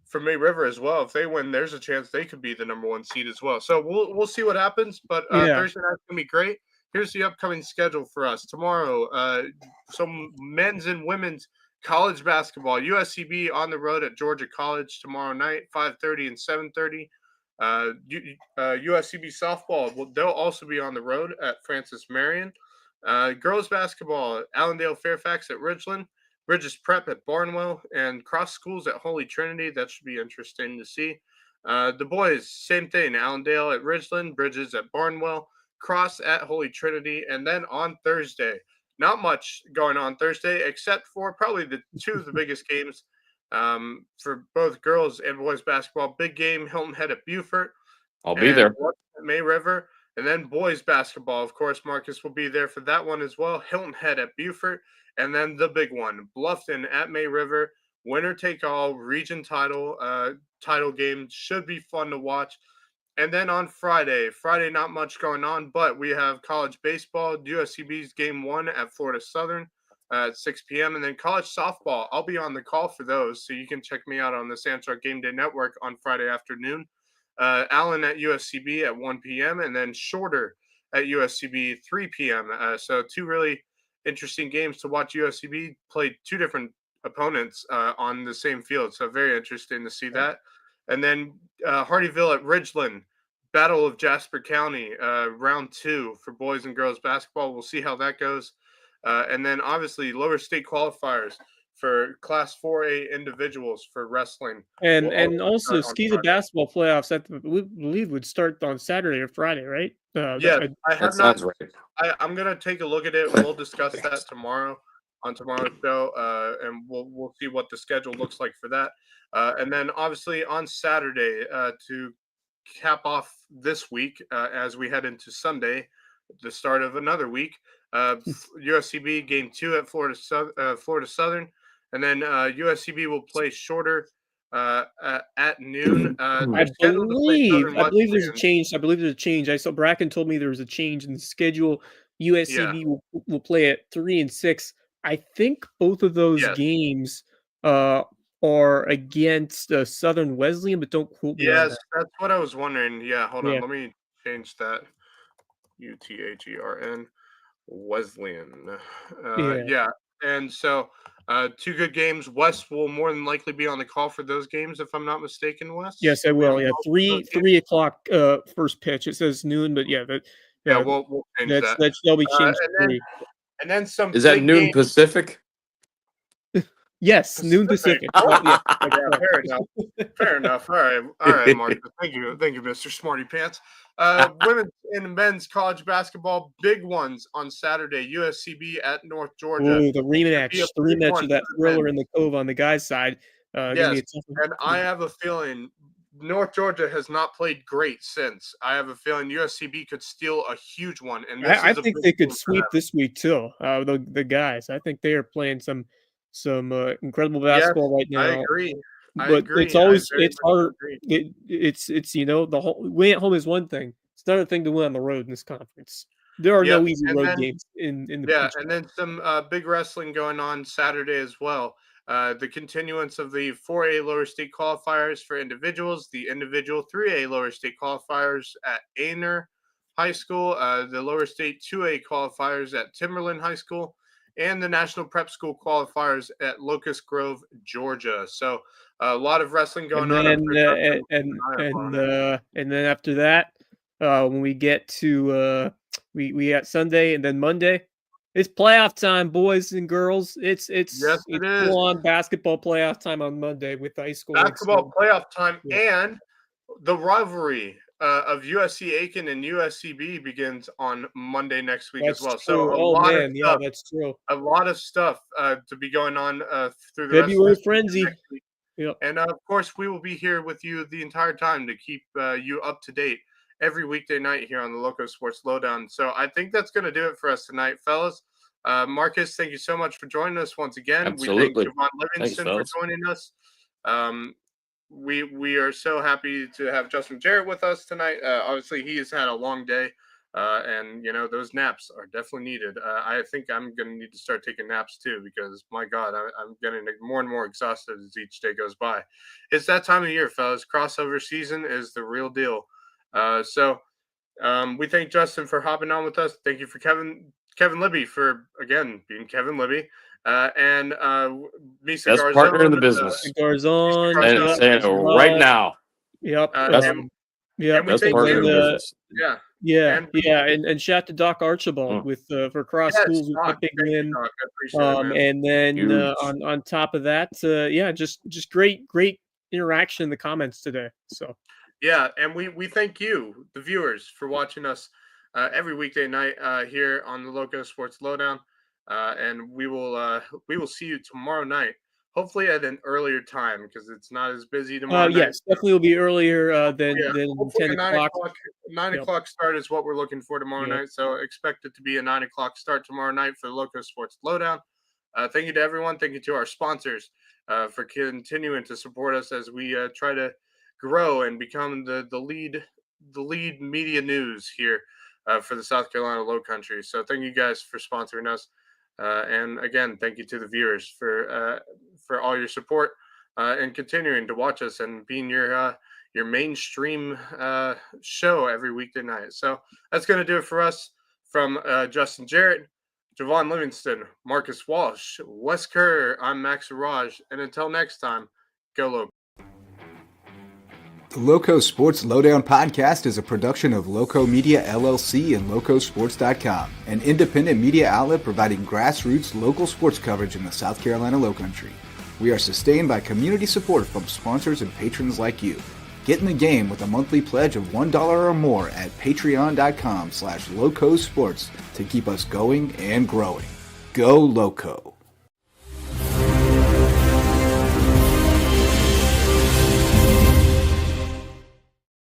for May River as well. If they win, there's a chance they could be the number 1 seed as well. So we'll see what happens. But Thursday night's gonna be great. Here's the upcoming schedule for us tomorrow. Some men's and women's college basketball. USCB on the road at Georgia College tomorrow night, 5:30 and 7:30. USCB softball, they'll also be on the road at Francis Marion. Girls basketball, Allendale Fairfax at Ridgeland. Bridges Prep at Barnwell, and Cross Schools at Holy Trinity. That should be interesting to see. The boys, same thing. Allendale at Ridgeland, Bridges at Barnwell, Cross at Holy Trinity. And then on Thursday, not much going on Thursday, except for probably the 2 of the biggest games for both girls and boys basketball. Big game, Hilton Head at Beaufort. I'll be there. May River. And then boys basketball, of course, Marcus will be there for that one as well. Hilton Head at Beaufort. And then the big one, Bluffton at May River. Winner take all, region title game. Should be fun to watch. And then on Friday, not much going on, but we have college baseball, USCB's game 1 at Florida Southern at 6 p.m. And then college softball, I'll be on the call for those. So you can check me out on the Samsung Game Day Network on Friday afternoon. Allen at USCB at 1 p.m. and then Shorter at USCB 3 p.m. So 2 really interesting games to watch. USCB play 2 different opponents on the same field. So very interesting to see that. And then Hardyville at Ridgeland, Battle of Jasper County, round 2 for boys and girls basketball. We'll see how that goes. And then obviously lower state qualifiers for Class 4A individuals for wrestling. And also Skeezer basketball playoffs we believe would start on Saturday or Friday, right? I have not. Sounds right. I'm gonna take a look at it. We'll discuss that tomorrow on tomorrow's show, and we'll see what the schedule looks like for that. And then obviously on Saturday to cap off this week as we head into Sunday, the start of another week. USCB game 2 at Florida Southern, and then USCB will play Shorter at noon. I believe there's a change. I saw Bracken told me there was a change in the schedule. USCB will play at 3 and 6. I think both of those games are against Southern Wesleyan, but don't quote me on that. That's what I was wondering. Yeah, hold on. Let me change that. Uthern Wesleyan. Yeah. Yeah, and so 2 good games. Wes will more than likely be on the call for those games, if I'm not mistaken. Wes. Yes, I You'll be on will. the Yeah, call for those games? 3 o'clock first pitch. It says noon, but yeah, Yeah, uh, we'll change that. that'll be changed to And 3. then some. Is that big noon games. Pacific? Yes, noon Pacific. Yeah, that's Yeah, correct. fair enough. Fair enough. All right, Marcus. Thank you, Mr. Smarty Pants. Women's and men's college basketball, big ones on Saturday. USCB at North Georgia. Ooh, the rematch Be a big one of that for the men. thriller in the Cove on the guys' side. Gonna be Yes, a tough one. and I have a feeling North Georgia has not played great since. I have a feeling USCB could steal a huge one, and this I is a think big they could game for sweep them. this week too. The guys, I think they are playing some incredible Yes, basketball right I now. agree. But it's I always very it's much so hard. agree. It's the whole win at home is one thing. It's another thing to win on the road in this conference. There are no Yep, easy and road then games in the yeah, Peach and Belt. then some big wrestling going on Saturday as well. The continuance of the 4A lower state qualifiers for individuals, the individual 3A lower state qualifiers at Aner High School, the lower state 2A qualifiers at Timberland High School, and the National Prep School qualifiers at Locust Grove, Georgia. So a lot of wrestling going And on. I'm then sure Justin will keep an eye up on it. and then after that, when we get to we got Sunday and then Monday, it's playoff time, boys and girls. It's Yes, it is. full on basketball playoff time on Monday with the high school. Basketball playoff time, Yeah. and the rivalry of USC Aiken and USCB begins on Monday next week That's as well. true. So Oh man, yeah, that's true. a lot of stuff to be going on through the February rest of this frenzy. next week. Yep. And of course, we will be here with you the entire time to keep you up to date every weekday night here on the Loco Sports Lowdown. So I think that's going to do it for us tonight, fellas. Marcus, thank you so much for joining us once again. Absolutely. We thank Javon Thanks, Livingston for fellas. joining us. We are so happy to have Justin Jarrett with us tonight. Obviously, he has had a long day, and those naps are definitely needed. I think I'm going to need to start taking naps too because my God, I'm getting more and more exhausted as each day goes by. It's that time of year, fellas. Crossover season is the real deal. So we thank Justin for hopping on with us. Thank you for Kevin Libby for again being Kevin Libby. And Misa Best Garzon, partner in the business. Garzon. Mr. And Garzon, saying it right now. Yep. and we Best thank partner in the you. business. Yeah. And shout to Doc Archibald with for cross Yes, schools with Doc, that big thank you, win. Doc. I appreciate it, man. And then Huge. on top of that, just great interaction in the comments today. So Yeah, and we thank you, the viewers, for watching us every weekday night here on the Loco Sports Lowdown. And we will see you tomorrow night, hopefully at an earlier time because it's not as busy tomorrow night. yes, definitely will be earlier than Hopefully 10 9 o'clock. 9 o'clock start is what we're looking for tomorrow Yep. night. So expect it to be a 9 o'clock start tomorrow night for the Loco Sports Lowdown. Thank you to everyone. Thank you to our sponsors for continuing to support us as we try to grow and become the lead media news here for the South Carolina Low Country. So thank you guys for sponsoring us. And again, thank you to the viewers for all your support and continuing to watch us and being your mainstream show every weekday night. So that's going to do it for us from Justin Jarrett, Javon Livingston, Marcus Walsh, Wes Kerr. I'm Max Raj. And until next time, go Loco. The Loco Sports Lowdown podcast is a production of Loco Media LLC and LowcoSports.com, an independent media outlet providing grassroots local sports coverage in the South Carolina Lowcountry. We are sustained by community support from sponsors and patrons like you. Get in the game with a monthly pledge of $1 or more at patreon.com/LowcoSports to keep us going and growing. Go Loco!